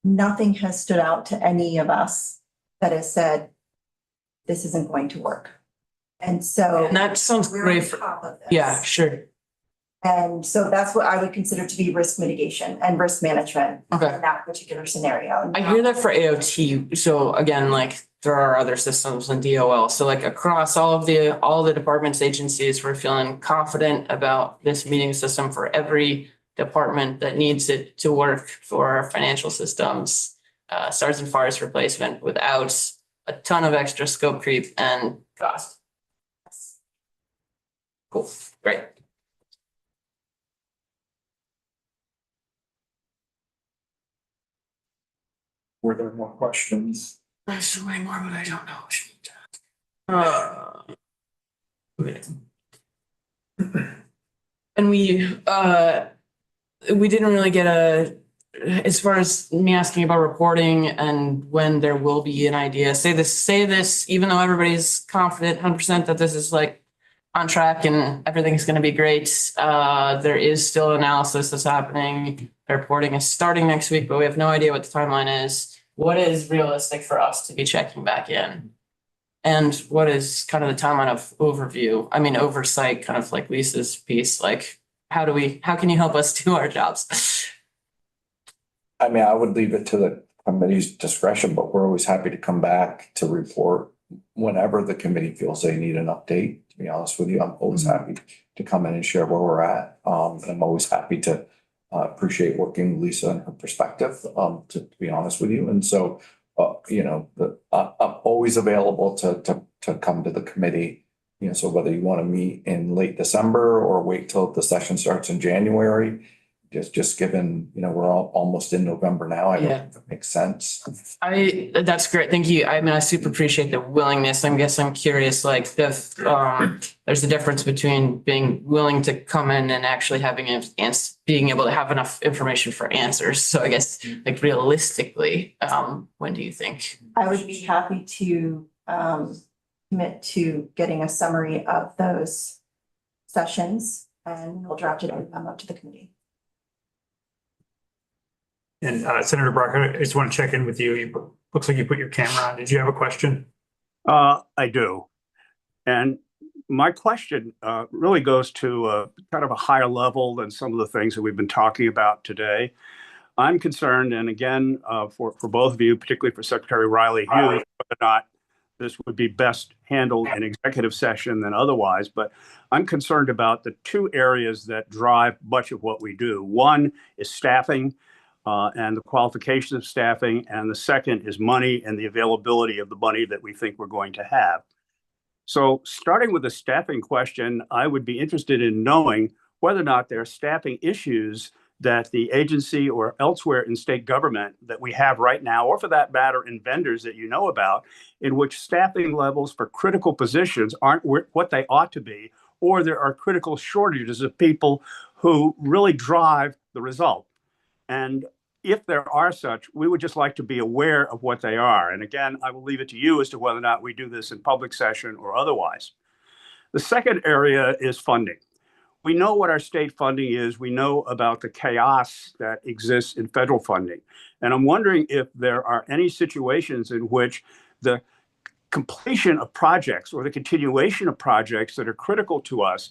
Nothing has stood out to any of us that has said, this isn't going to work. And so And that sounds we're on great for, top of this. yeah, sure. And so that's what I would consider to be risk mitigation and risk management Okay. in that particular scenario. I hear that for AOT. So again, like there are other systems in DOL. So like across all the departments, agencies, we're feeling confident about this meeting system for every department that needs it to work for our financial systems. SARS and FARS replacement without a ton of extra scope creep and cost. Cool, great. Were there more questions? There's so many more, but I don't know. Okay. And we didn't really get as far as me asking about reporting and when there will be an idea, say this, even though everybody's confident 100% that this is like on track and everything's gonna be great. There is still analysis that's happening. The reporting is starting next week, but we have no idea what the timeline is. What is realistic for us to be checking back in? And what is kind of the timeline of oversight, kind of like Lisa's piece, like how can you help us do our jobs? I mean, I would leave it to the committee's discretion, but we're always happy to come back to report whenever the committee feels they need an update. To be honest with you, I'm always happy to come in and share where we're at. I'm always happy to appreciate working with Lisa and her perspective, to be honest with you. And so, I'm always available to come to the committee. So whether you want to meet in late December or wait till the session starts in January, just given, we're almost in November now, I don't know if it makes sense. That's great. Thank you. I mean, I super appreciate the willingness. I'm curious, like if there's a difference between being willing to come in and actually being able to have enough information for answers. So I guess like realistically, when do you think? I would be happy to commit to getting a summary of those sessions and we'll draft it and come up to the committee. And Senator Brock, I just want to check in with you. Looks like you put your camera on. Did you have a question? I do. And my question really goes to kind of a higher level than some of the things that we've been talking about today. I'm concerned, and again, for both of you, particularly for Secretary Riley Hughes, whether or not this would be best handled in executive session than otherwise, but I'm concerned about the two areas that drive much of what we do. One is staffing and the qualification of staffing, and the second is money and the availability of the money that we think we're going to have. So starting with the staffing question, I would be interested in knowing whether or not there are staffing issues that the agency or elsewhere in state government that we have right now, or for that matter, in vendors that you know about, in which staffing levels for critical positions aren't what they ought to be, or there are critical shortages of people who really drive the result. And if there are such, we would just like to be aware of what they are. And again, I will leave it to you as to whether or not we do this in public session or otherwise. The second area is funding. We know what our state funding is. We know about the chaos that exists in federal funding. And I'm wondering if there are any situations in which the completion of projects or the continuation of projects that are critical to us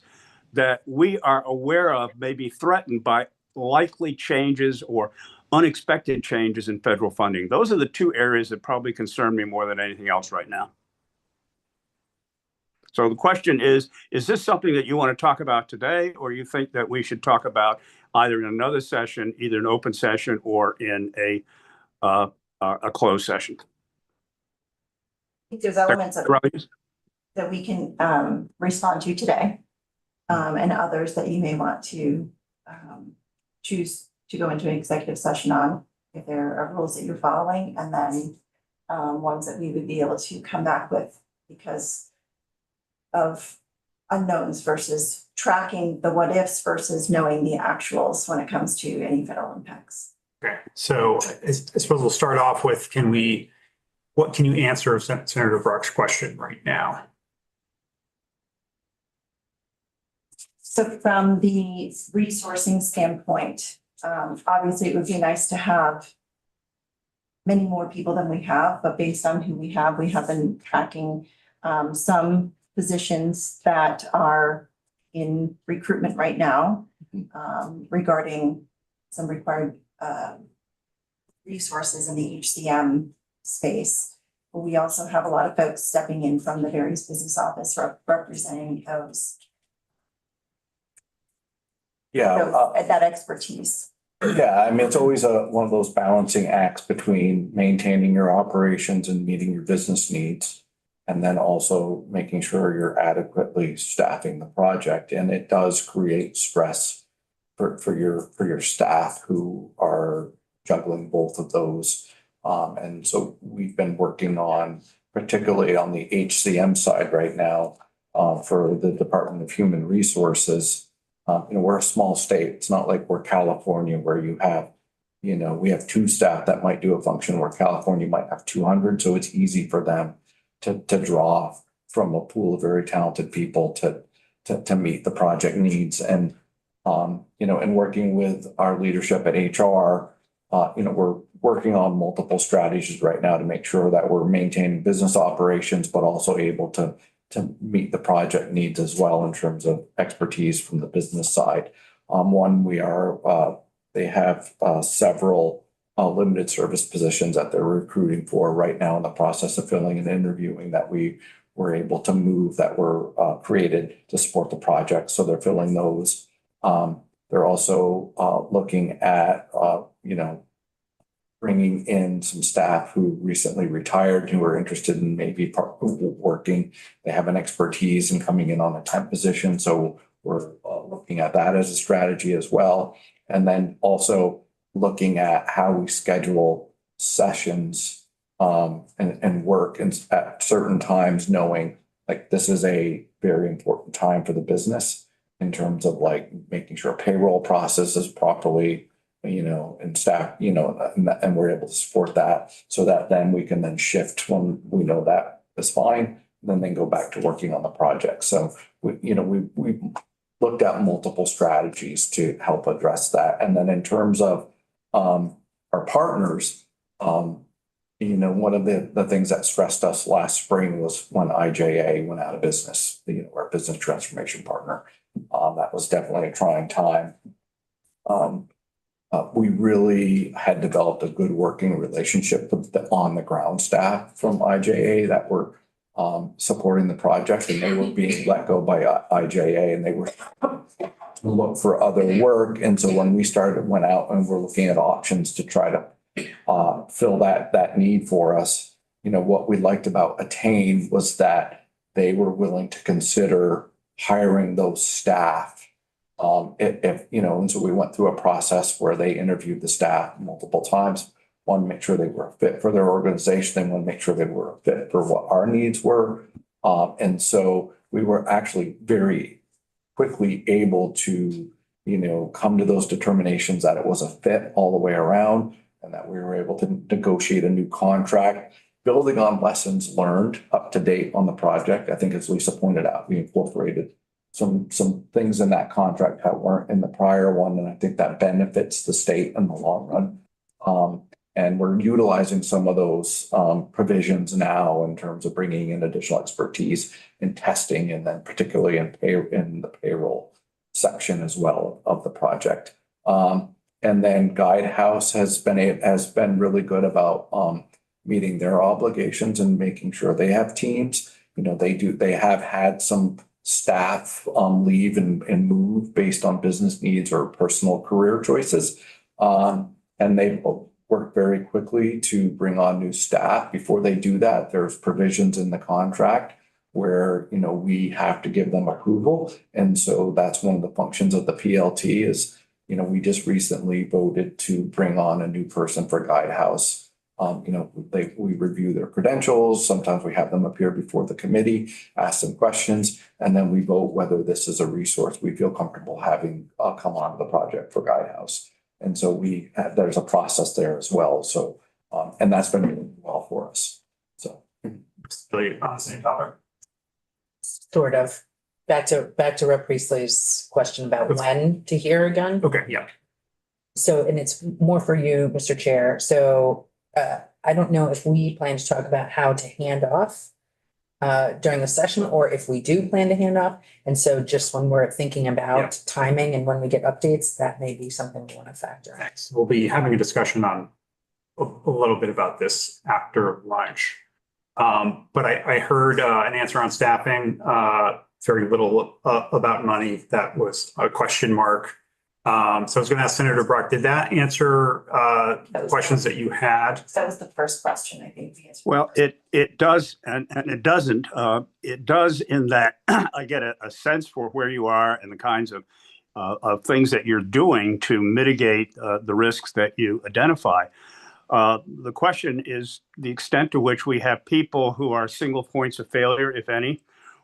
that we are aware of may be threatened by likely changes or unexpected changes in federal funding. Those are the two areas that probably concern me more than anything else right now. So the question is this something that you want to talk about today, or you think that we should talk about either in another session, either an open session or in a closed session? I think there's elements of that we can respond to today, and others that you may want to choose to go into an executive session on if there are rules that you're following, and then ones that we would be able to come back with because of unknowns versus tracking the what ifs versus knowing the actuals when it comes to any federal impacts. Okay, so I suppose we'll start off with, what can you answer Senator Brock's question right now? So from the resourcing standpoint, obviously it would be nice to have many more people than we have, but based on who we have been tracking some positions that are in recruitment right now regarding some required resources in the HCM space. We also have a lot of folks stepping in from the various business office representing those. That expertise. Yeah, I mean, it's always one of those balancing acts between maintaining your operations and meeting your business needs. And then also making sure you're adequately staffing the project. And it does create stress for your staff who are juggling both of those. And so we've been working on, particularly on the HCM side right now, for the Department of Human Resources. We're a small state. It's not like we're California where you have, we have 2 staff that might do a function where California might have 200. So it's easy for them to draw from a pool of very talented people to meet the project needs. And, and working with our leadership at HR, we're working on multiple strategies right now to make sure that we're maintaining business operations, but also able to meet the project needs as well in terms of expertise from the business side. They have several limited service positions that they're recruiting for right now in the process of filling and interviewing that we were able to move that were created to support the project. So they're filling those. They're also looking at, bringing in some staff who recently retired, who are interested in maybe working. They have an expertise in coming in on a temp position. So we're looking at that as a strategy as well. And then also looking at how we schedule sessions and work at certain times, knowing like this is a very important time for the business in terms of like making sure payroll processes properly, and staff, and we're able to support that so that then we can then shift when we know that is fine, and then go back to working on the project. So we looked at multiple strategies to help address that. And then in terms of our partners, one of the things that stressed us last spring was when IJA went out of business, our business transformation partner. That was definitely a trying time. We really had developed a good working relationship with the on the ground staff from IJA that were supporting the project, and they were being let go by IJA, and they were look for other work. And so when we went out and we're looking at options to try to fill that need for us, what we liked about Attain was that they were willing to consider hiring those staff. And so we went through a process where they interviewed the staff multiple times, wanted to make sure they were a fit for their organization. They wanted to make sure they were a fit for what our needs were. And so we were actually very quickly able to, come to those determinations that it was a fit all the way around and that we were able to negotiate a new contract, building on lessons learned up to date on the project. I think as Lisa pointed out, we incorporated some things in that contract that weren't in the prior one. And I think that benefits the state in the long run. And we're utilizing some of those provisions now in terms of bringing in additional expertise in testing, and then particularly in the payroll section as well of the project. And then Guidehouse has been really good about meeting their obligations and making sure they have teams. They have had some staff leave and move based on business needs or personal career choices. And they work very quickly to bring on new staff. Before they do that, there's provisions in the contract where, we have to give them approval. And so that's one of the functions of the PLT is, we just recently voted to bring on a new person for Guidehouse. We review their credentials. Sometimes we have them appear before the committee, ask them questions, and then we vote whether this is a resource we feel comfortable having come on the project for Guidehouse. And so there's a process there as well. So, and that's been really well for us. Really on the same topic. Sort of. Back to Rep. Priestley's question about when to hear again. Okay, yeah. So, and it's more for you, Mr. Chair. So, I don't know if we plan to talk about how to hand off during the session, or if we do plan to hand off. And so just when we're thinking about timing and when we get updates, that may be something we want to factor in. Thanks. We'll be having a discussion on a little bit about this after lunch. But I heard an answer on staffing, very little about money. That was a question mark. So I was going to ask Senator Brock, did that answer questions that you had? That was the first question, I think. The answer. Well, it does, and it doesn't. It does in that I get a sense for where you are and the kinds of things that you're doing to mitigate the risks that you identify. The question is the extent to which we have people who are single points of failure, if any,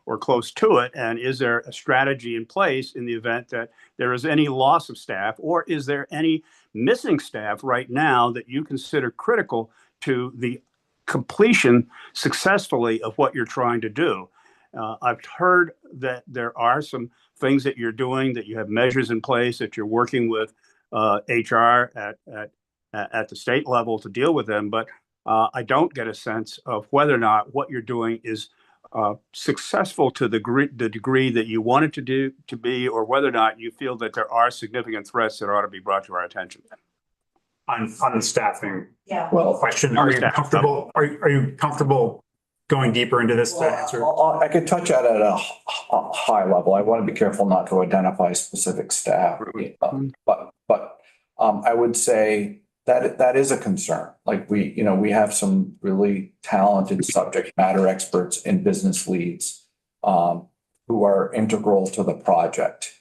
or close to it, and is there a strategy in place in the event that there is any loss of staff, or is there any missing staff right now that you consider critical to the completion successfully of what you're trying to do? I've heard that there are some things that you're doing, that you have measures in place, that you're working with HR at the state level to deal with them, but I don't get a sense of whether or not what you're doing is successful to the degree that you want it to be, or whether or not you feel that there are significant threats that ought to be brought to our attention. On the staffing Yeah. question, are you comfortable? Are you comfortable going deeper into this to answer? I could touch at it at a high level. I want to be careful not to identify specific staff. But I would say that is a concern. Like we have some really talented subject matter experts and business leads who are integral to the project.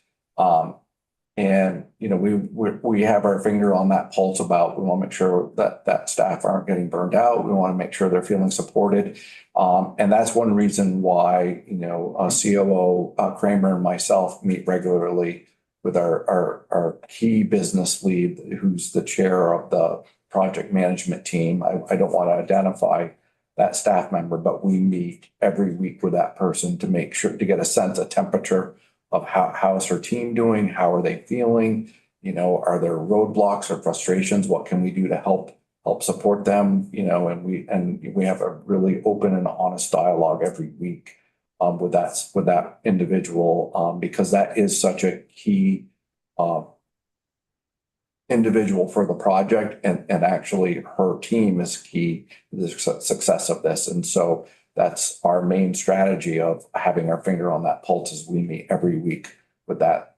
And we have our finger on that pulse about, we want to make sure that staff aren't getting burned out. We want to make sure they're feeling supported. And that's one reason why, COO Kramer and myself meet regularly with our key business lead, who's the chair of the project management team. I don't want to identify that staff member, but we meet every week with that person to make sure, to get a sense of temperature of how's her team doing? How are they feeling? Are there roadblocks or frustrations? What can we do to help support them? And we have a really open and honest dialogue every week with that individual, because that is such a key individual for the project, and actually her team is key to the success of this. And so that's our main strategy of having our finger on that pulse as we meet every week with that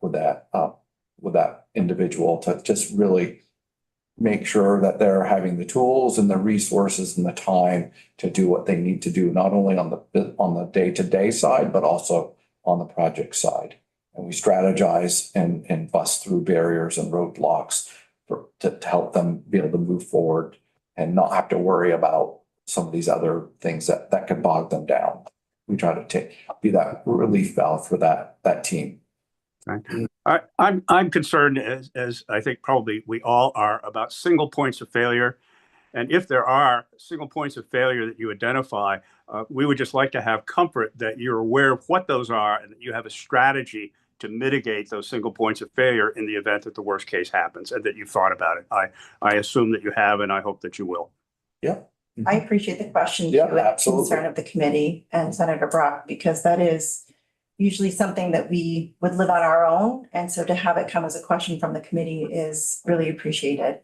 individual to just really make sure that they're having the tools and the resources and the time to do what they need to do, not only on the day-to-day side, but also on the project side. And we strategize and bust through barriers and roadblocks to help them be able to move forward and not have to worry about some of these other things that can bog them down. We try to be that relief valve for that team. Right. I'm concerned, as I think probably we all are, about single points of failure. And if there are single points of failure that you identify, we would just like to have comfort that you're aware of what those are and that you have a strategy to mitigate those single points of failure in the event that the worst case happens, and that you've thought about it. I assume that you have, and I hope that you will. Yeah. I appreciate the question Yeah, too, and absolutely. concern of the committee and Senator Brock, because that is usually something that we would live on our own. And so to have it come as a question from the committee is really appreciated.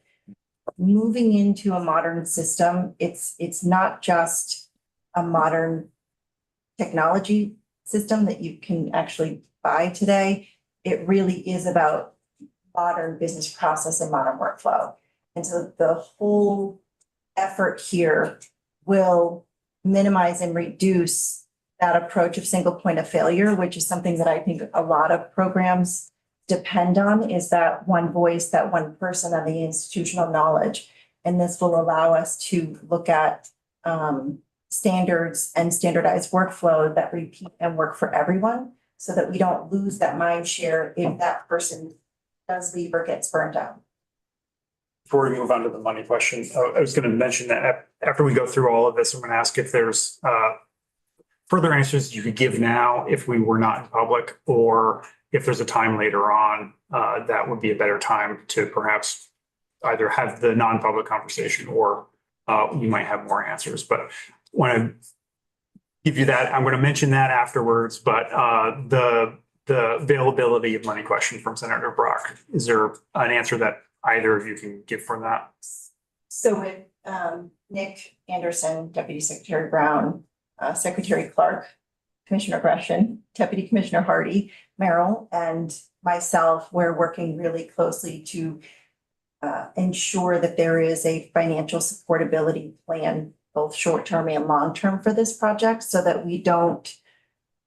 Moving into a modern system, it's not just a modern technology system that you can actually buy today. It really is about modern business process and modern workflow. And so the whole effort here will minimize and reduce that approach of single point of failure, which is something that I think a lot of programs depend on, is that one voice, that one person, and the institutional knowledge. And this will allow us to look at standards and standardized workflow that repeat and work for everyone, so that we don't lose that mind share if that person does leave or gets burned out. Before we move on to the money question, I was going to mention that after we go through all of this, I'm going to ask if there's further answers you could give now if we were not in public, or if there's a time later on, that would be a better time to perhaps either have the non-public conversation or you might have more answers. But want to give you that. I'm going to mention that afterwards. But the availability of money question from Senator Brock, is there an answer that either of you can give from that? So with Nick Anderson, Deputy Secretary Brown, Secretary Clark, Commissioner Gresham, Deputy Commissioner Hardy, Merrill, and myself, we're working really closely to ensure that there is a financial supportability plan, both short-term and long-term for this project, so that we don't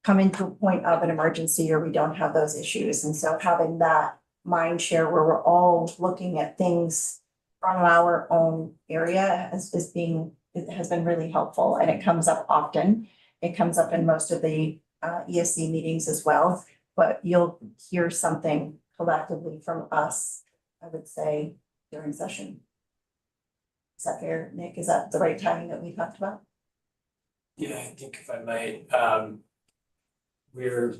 come into a point of an emergency or we don't have those issues. And so having that mind share where we're all looking at things from our own area it has been really helpful, and it comes up often. It comes up in most of the ESC meetings as well, but you'll hear something collectively from us, I would say, during session. Is that fair, Nick? Is that the right timing that we talked about? Yeah, I think if I might, we're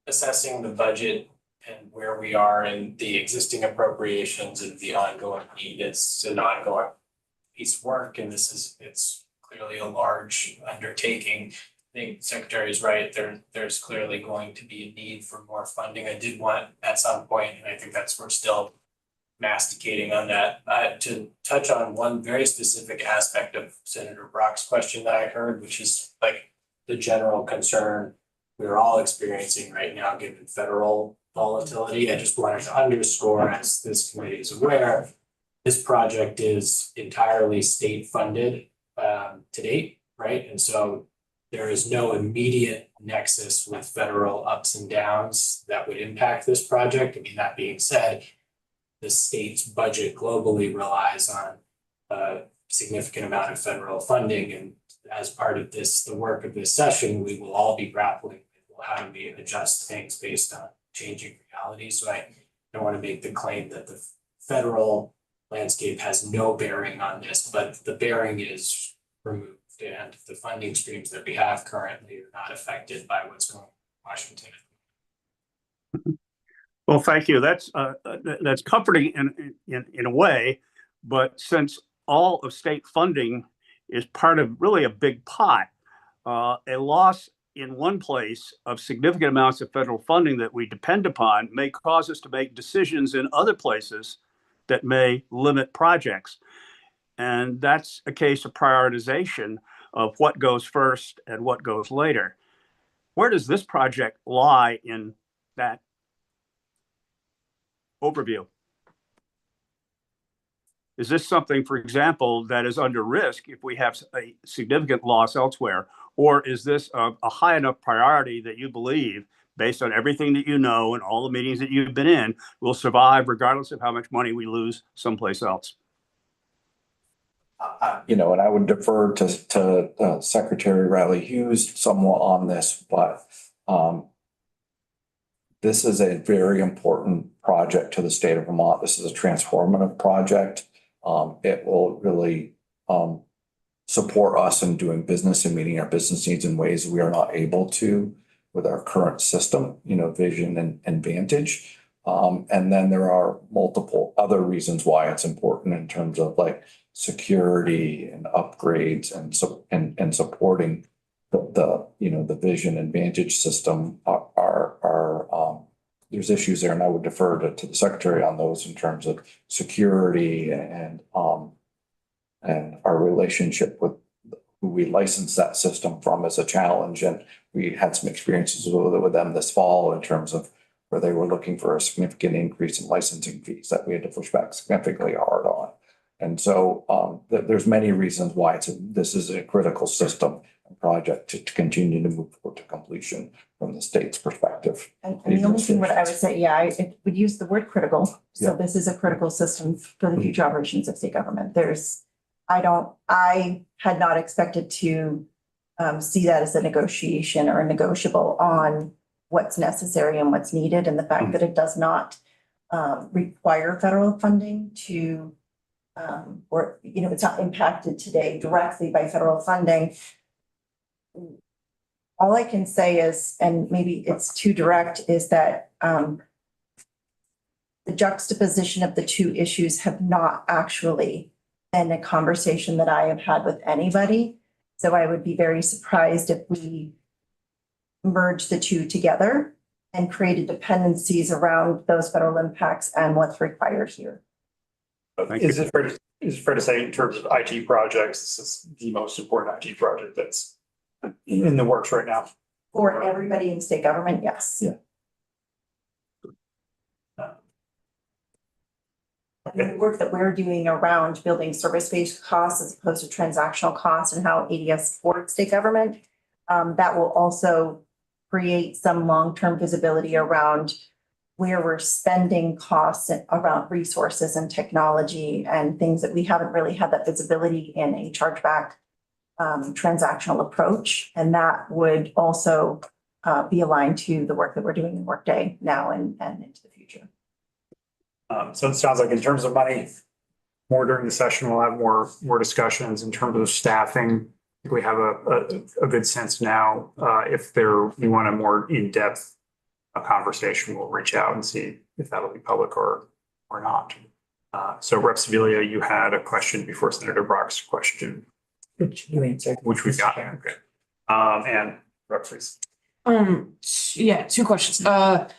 assessing the budget and where we are in the existing appropriations and the ongoing need. It's an ongoing piece of work, and it's clearly a large undertaking. I think Secretary is right. There's clearly going to be a need for more funding. I did want at some point, and I think we're still masticating on that, to touch on one very specific aspect of Senator Brock's question that I heard, which is like the general concern we're all experiencing right now, given federal volatility. I just wanted to underscore, as this committee is aware, this project is entirely state funded to date, right? And so there is no immediate nexus with federal ups and downs that would impact this project. I mean, that being said, the state's budget globally relies on a significant amount of federal funding. And as part of this, the work of this session, we will all be grappling with how do we adjust things based on changing realities. So I don't want to make the claim that the federal landscape has no bearing on this, but the bearing is removed, and the funding streams that we have currently are not affected by what's going on in Washington. Well, thank you. That's comforting in a way, but since all of state funding is part of really a big pot, a loss in one place of significant amounts of federal funding that we depend upon may cause us to make decisions in other places that may limit projects. And that's a case of prioritization of what goes first and what goes later. Where does this project lie in that overview? Is this something, for example, that is under risk if we have a significant loss elsewhere? Or is this a high enough priority that you believe, based on everything that you know and all the meetings that you've been in, will survive regardless of how much money we lose someplace else? And I would defer to Secretary Riley Hughes somewhat on this, but this is a very important project to the state of Vermont. This is a transformative project. It will really support us in doing business and meeting our business needs in ways we are not able to with our current system, Vision and Vantage. And then there are multiple other reasons why it's important in terms of like security and upgrades and supporting the Vision and Vantage system there's issues there, and I would defer to the Secretary on those in terms of security and our relationship with who we license that system from as a challenge. And we had some experiences with them this fall in terms of where they were looking for a significant increase in licensing fees that we had to push back significantly hard on. And so there's many reasons why this is a critical system and project to continue to move forward to completion from the state's perspective. And the only thing what I would say, I would use the word critical. So this is a critical system for the future operations of state government. I had not expected to see that as a negotiation or a negotiable on what's necessary and what's needed. And the fact that it does not require federal funding to it's not impacted today directly by federal funding. all I can say is, and maybe it's too direct, is that the juxtaposition of the two issues have not actually been a conversation that I have had with anybody. So I would be very surprised if we merge the two together and created dependencies around those federal impacts and what's required here. Thank you. Is it fair to say in terms of IT projects, this is the most important IT project that's in the works right now? For everybody in state government, yes. Yeah. The work that we're doing around building service-based costs as opposed to transactional costs and how ADS supports state government, that will also create some long-term visibility around where we're spending costs around resources and technology and things that we haven't really had that visibility in a chargeback transactional approach. And that would also be aligned to the work that we're doing in Workday now and into the future. So it sounds like in terms of money, more during the session, we'll have more discussions in terms of staffing. I think we have a good sense now. If we want a more in-depth conversation, we'll reach out and see if that'll be public or not. So Rep. Sevilla, you had a question before Senator Brock's question, Which you answered. which we've got. Okay. And Rep. please. Yeah, two questions.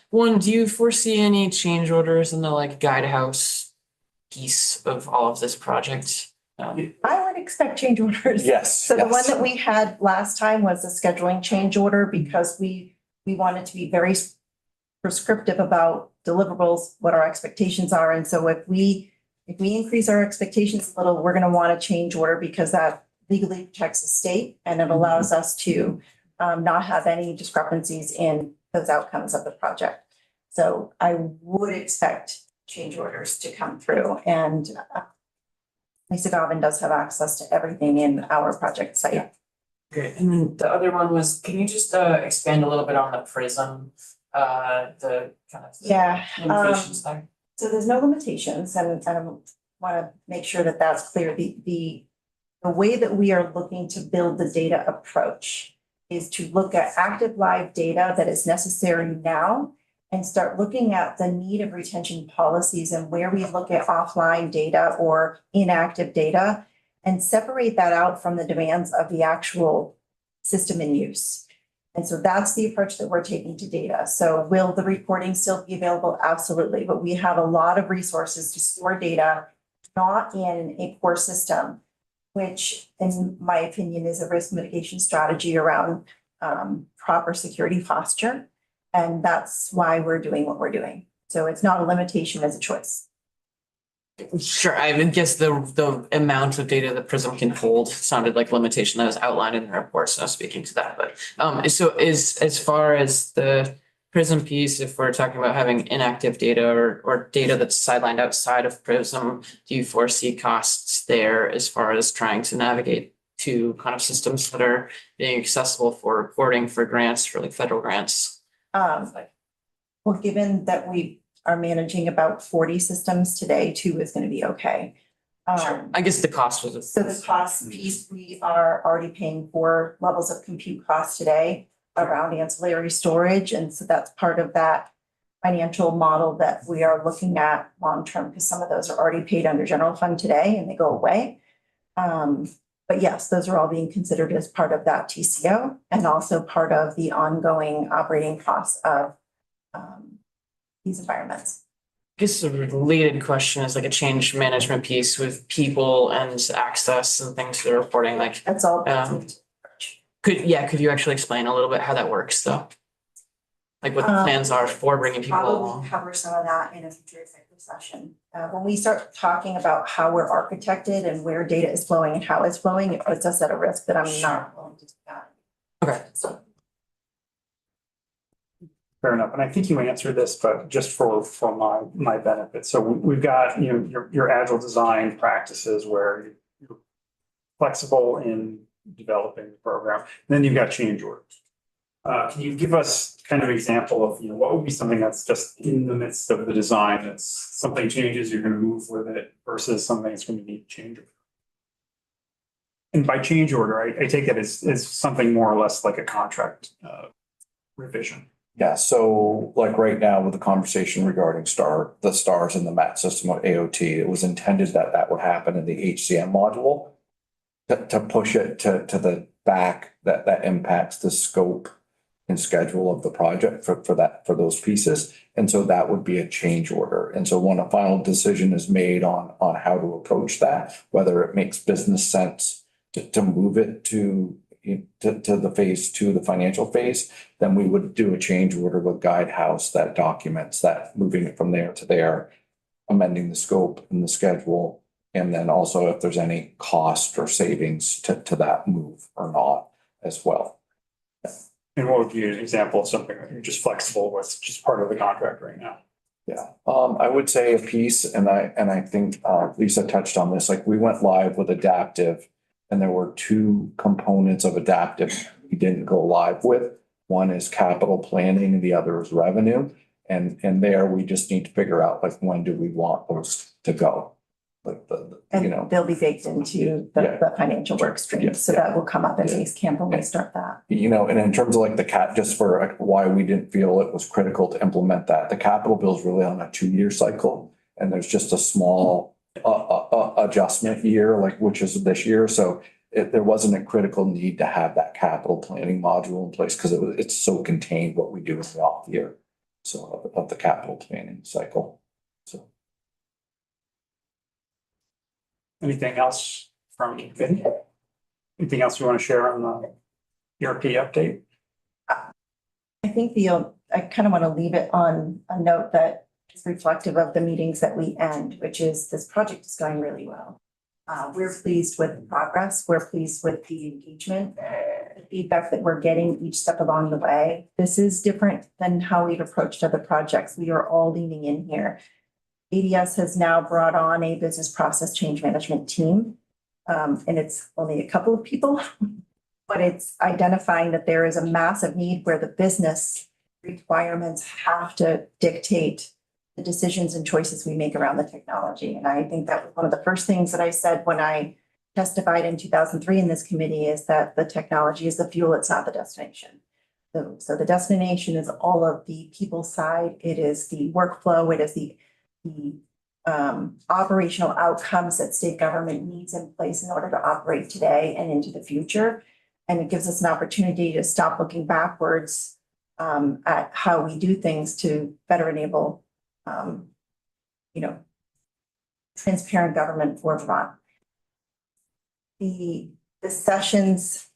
One, do you foresee any change orders in the like guidehouse piece of all of this project? I would expect change orders. Yes. So the one that we had last time was a scheduling change order because we wanted to be very prescriptive about deliverables, what our expectations are. And so if we increase our expectations a little, we're going to want a change order because that legally protects the state and it allows us to not have any discrepancies in those outcomes of the project. So I would expect change orders to come through, and Lisa Govan does have access to everything in our project site. Okay, and then the other one was, can you just expand a little bit on the prism, the kind of Yeah, limitations there? so there's no limitations, and I want to make sure that that's clear. The way that we are looking to build the data approach is to look at active live data that is necessary now and start looking at the need of retention policies and where we look at offline data or inactive data and separate that out from the demands of the actual system in use. And so that's the approach that we're taking to data. So will the reporting still be available? Absolutely. But we have a lot of resources to store data, not in a core system, which in my opinion is a risk mitigation strategy around proper security posture. And that's why we're doing what we're doing. So it's not a limitation, as a choice. Sure, I would guess the amount of data that Prism can hold sounded like limitation that was outlined in the report, so speaking to that, but so as far as the Prism piece, if we're talking about having inactive data or data that's sidelined outside of Prism, do you foresee costs there as far as trying to navigate to kind of systems that are being accessible for reporting for grants, for like federal grants? Well, given that we are managing about 40 systems today, 2 is going to be okay. Sure. I guess the cost was. So the cost piece, we are already paying 4 levels of compute costs today around ancillary storage. And so that's part of that financial model that we are looking at long-term, because some of those are already paid under general fund today and they go away. But yes, those are all being considered as part of that TCO and also part of the ongoing operating costs of these environments. I guess a related question is like a change management piece with people and access and things to the reporting, like, That's all. could you actually explain a little bit how that works though? Like what the plans are for bringing people Probably along? cover some of that in a future executive session. When we start talking about how we're architected and where data is flowing and how it's flowing, it puts us at a risk that I'm not willing to do that. Okay. So Fair enough. And I think you answered this, but just for my benefit. So we've got, your agile design practices where you're flexible in developing the program. And then you've got change orders. Can you give us kind of example of, what would be something that's just in the midst of the design, that's something changes, you're going to move with it versus something that's going to need change? And by change order, I take it as something more or less like a contract revision. Yeah, so like right now with the conversation regarding the stars in the MAT system of AOT, it was intended that that would happen in the HCM module. To push it to the back, that impacts the scope and schedule of the project for those pieces. And so that would be a change order. And so when a final decision is made on how to approach that, whether it makes business sense to move it to the phase two, the financial phase, then we would do a change order with Guidehouse that documents that, moving it from there to there, amending the scope and the schedule. And then also if there's any cost or savings to that move or not as well. And what would be an example of something that you're just flexible with, just part of the contract right now? Yeah, I would say a piece, and I think Lisa touched on this, like we went live with Adaptive and there were two components of Adaptive we didn't go live with. One is capital planning and the other is revenue. And there we just need to figure out like when do we want those to go? Like And they'll be baked into Yeah. the financial work stream, Yeah, so yeah. that will come up at base camp when we start that. And in terms of like just for why we didn't feel it was critical to implement that, the capital bill is really on a 2-year cycle. And there's just a small adjustment year, like which is this year. So there wasn't a critical need to have that capital planning module in place because it's so contained what we do in the off year. So of the capital planning cycle. So. Anything else from you, Vinny? Anything else you want to share on the ERP update? I think I kind of want to leave it on a note that is reflective of the meetings that we end, which is this project is going really well. We're pleased with the progress. We're pleased with the engagement, the feedback that we're getting each step along the way. This is different than how we've approached other projects. We are all leaning in here. ADS has now brought on a business process change management team. And it's only a couple of people, but it's identifying that there is a massive need where the business requirements have to dictate the decisions and choices we make around the technology. And I think that was one of the first things that I said when I testified in 2003 in this committee is that the technology is the fuel, it's not the destination. So the destination is all of the people side. It is the workflow. It is the operational outcomes that state government needs in place in order to operate today and into the future. And it gives us an opportunity to stop looking backwards at how we do things to better enable, transparent government for Vermont. The sessions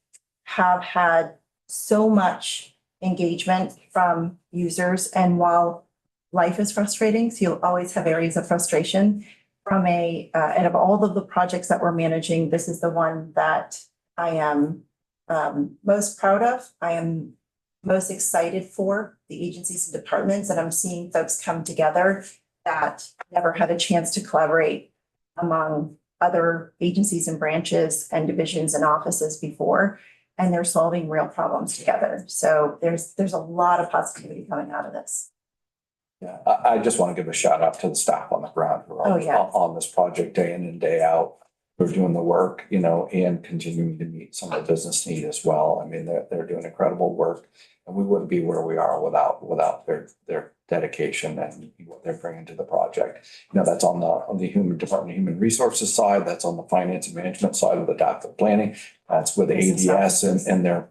have had so much engagement from users, and while life is frustrating, so you'll always have areas of frustration. From out of all of the projects that we're managing, this is the one that I am most proud of. I am most excited for the agencies and departments, and I'm seeing folks come together that never had a chance to collaborate among other agencies and branches and divisions and offices before, and they're solving real problems together. So there's a lot of positivity coming out of this. Yeah, I just want to give a shout out to the staff on the ground who are on this project day in and day out. Who are doing the work, and continuing to meet some of the business need as well. I mean, they're doing incredible work, and we wouldn't be where we are without their dedication and what they're bringing to the project. That's on the Department of Human Resources side. That's on the finance and management side of adaptive planning. That's with ADS and their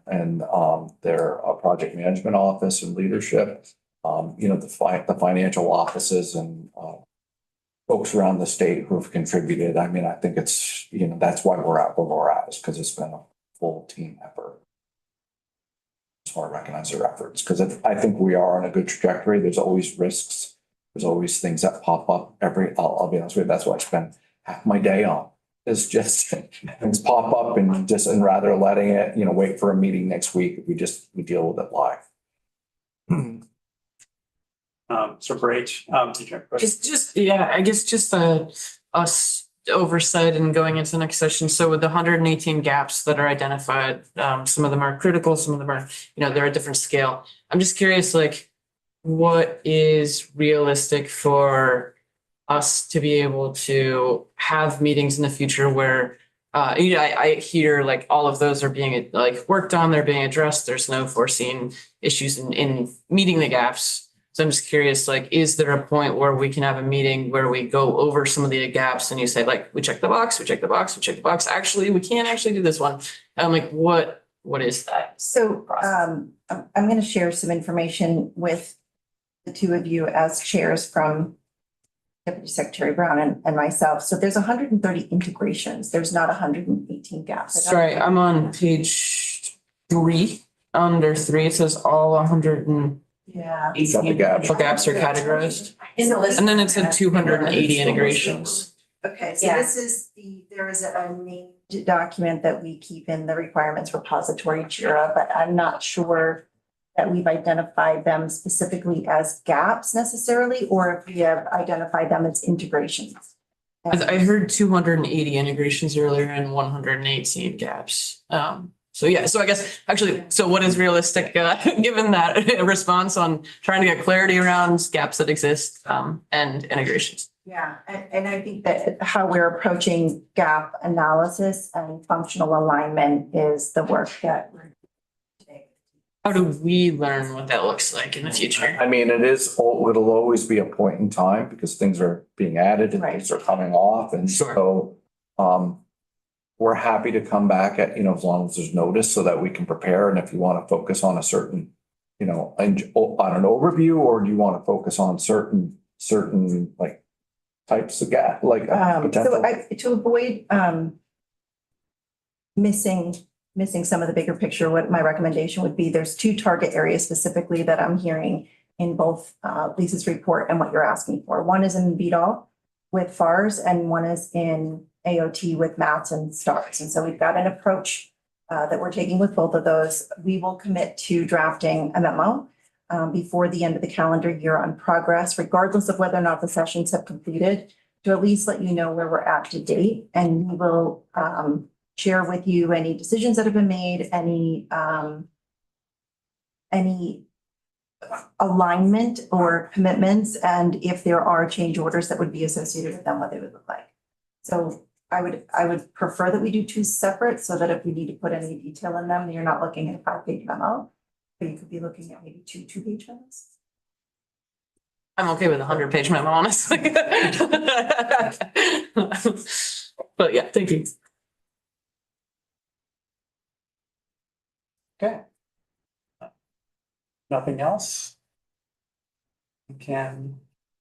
project management office and leadership. The financial offices and folks around the state who have contributed. I mean, I think it's, that's why we're at where we're at, is because it's been a full team effort. Just want to recognize their efforts because I think we are on a good trajectory. There's always risks. There's always things that pop up I'll be honest with you, that's what I spend half my day on. Is just things pop up and rather letting it, wait for a meeting next week, we deal with it live. So great. I guess just us oversight and going into the next session. So with the 118 gaps that are identified, some of them are critical, some of them are, they're a different scale. I'm just curious, like, what is realistic for us to be able to have meetings in the future where I hear like all of those are being like worked on, they're being addressed. There's no foreseen issues in meeting the gaps. So I'm just curious, like, is there a point where we can have a meeting where we go over some of the gaps and you say like, we check the box, we check the box, we check the box. Actually, we can't actually do this one. And I'm like, what is that? So I'm going to share some information with the two of you as chairs from Deputy Secretary Brown and myself. So there's 130 integrations. There's not 118 gaps. Sorry, I'm on page 3, under 3. It says all 118 Yeah. gaps. gaps are categorized. In the list. And then it said 280 integrations. Okay, so Yeah. this is there is a named document that we keep in the requirements repository JIRA, but I'm not sure that we've identified them specifically as gaps necessarily, or if we have identified them as integrations. I heard 280 integrations earlier and 118 gaps. So yeah, so I guess actually, so what is realistic, given that response on trying to get clarity around gaps that exist, and integrations? Yeah, and I think that how we're approaching gap analysis and functional alignment is the work that we're doing today. How do we learn what that looks like in the future? I mean, it'll always be a point in time because things are being added and things are coming off. And Sure. so, we're happy to come back at, as long as there's notice so that we can prepare. And if you want to focus on a certain, on an overview, or do you want to focus on certain like types of gap, like potential? To avoid missing some of the bigger picture, what my recommendation would be, there's 2 target areas specifically that I'm hearing in both Lisa's report and what you're asking for. One is in BDOL with FARS, and one is in AOT with MATs and STARS. And so we've got an approach that we're taking with both of those. We will commit to drafting a memo before the end of the calendar year on progress, regardless of whether or not the sessions have completed, to at least let you know where we're at to date. And we will share with you any decisions that have been made, any alignment or commitments, and if there are change orders that would be associated with them, what they would look like. So I would prefer that we do 2 separate, so that if we need to put any detail in them, you're not looking at a 5-page memo, but you could be looking at maybe 2 2-page memos. I'm okay with a 100-page memo, honestly. But yeah, thank you. Okay. Nothing else? We can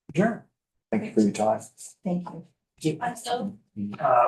adjourn. Thank you for your time. Thank you. Thank you.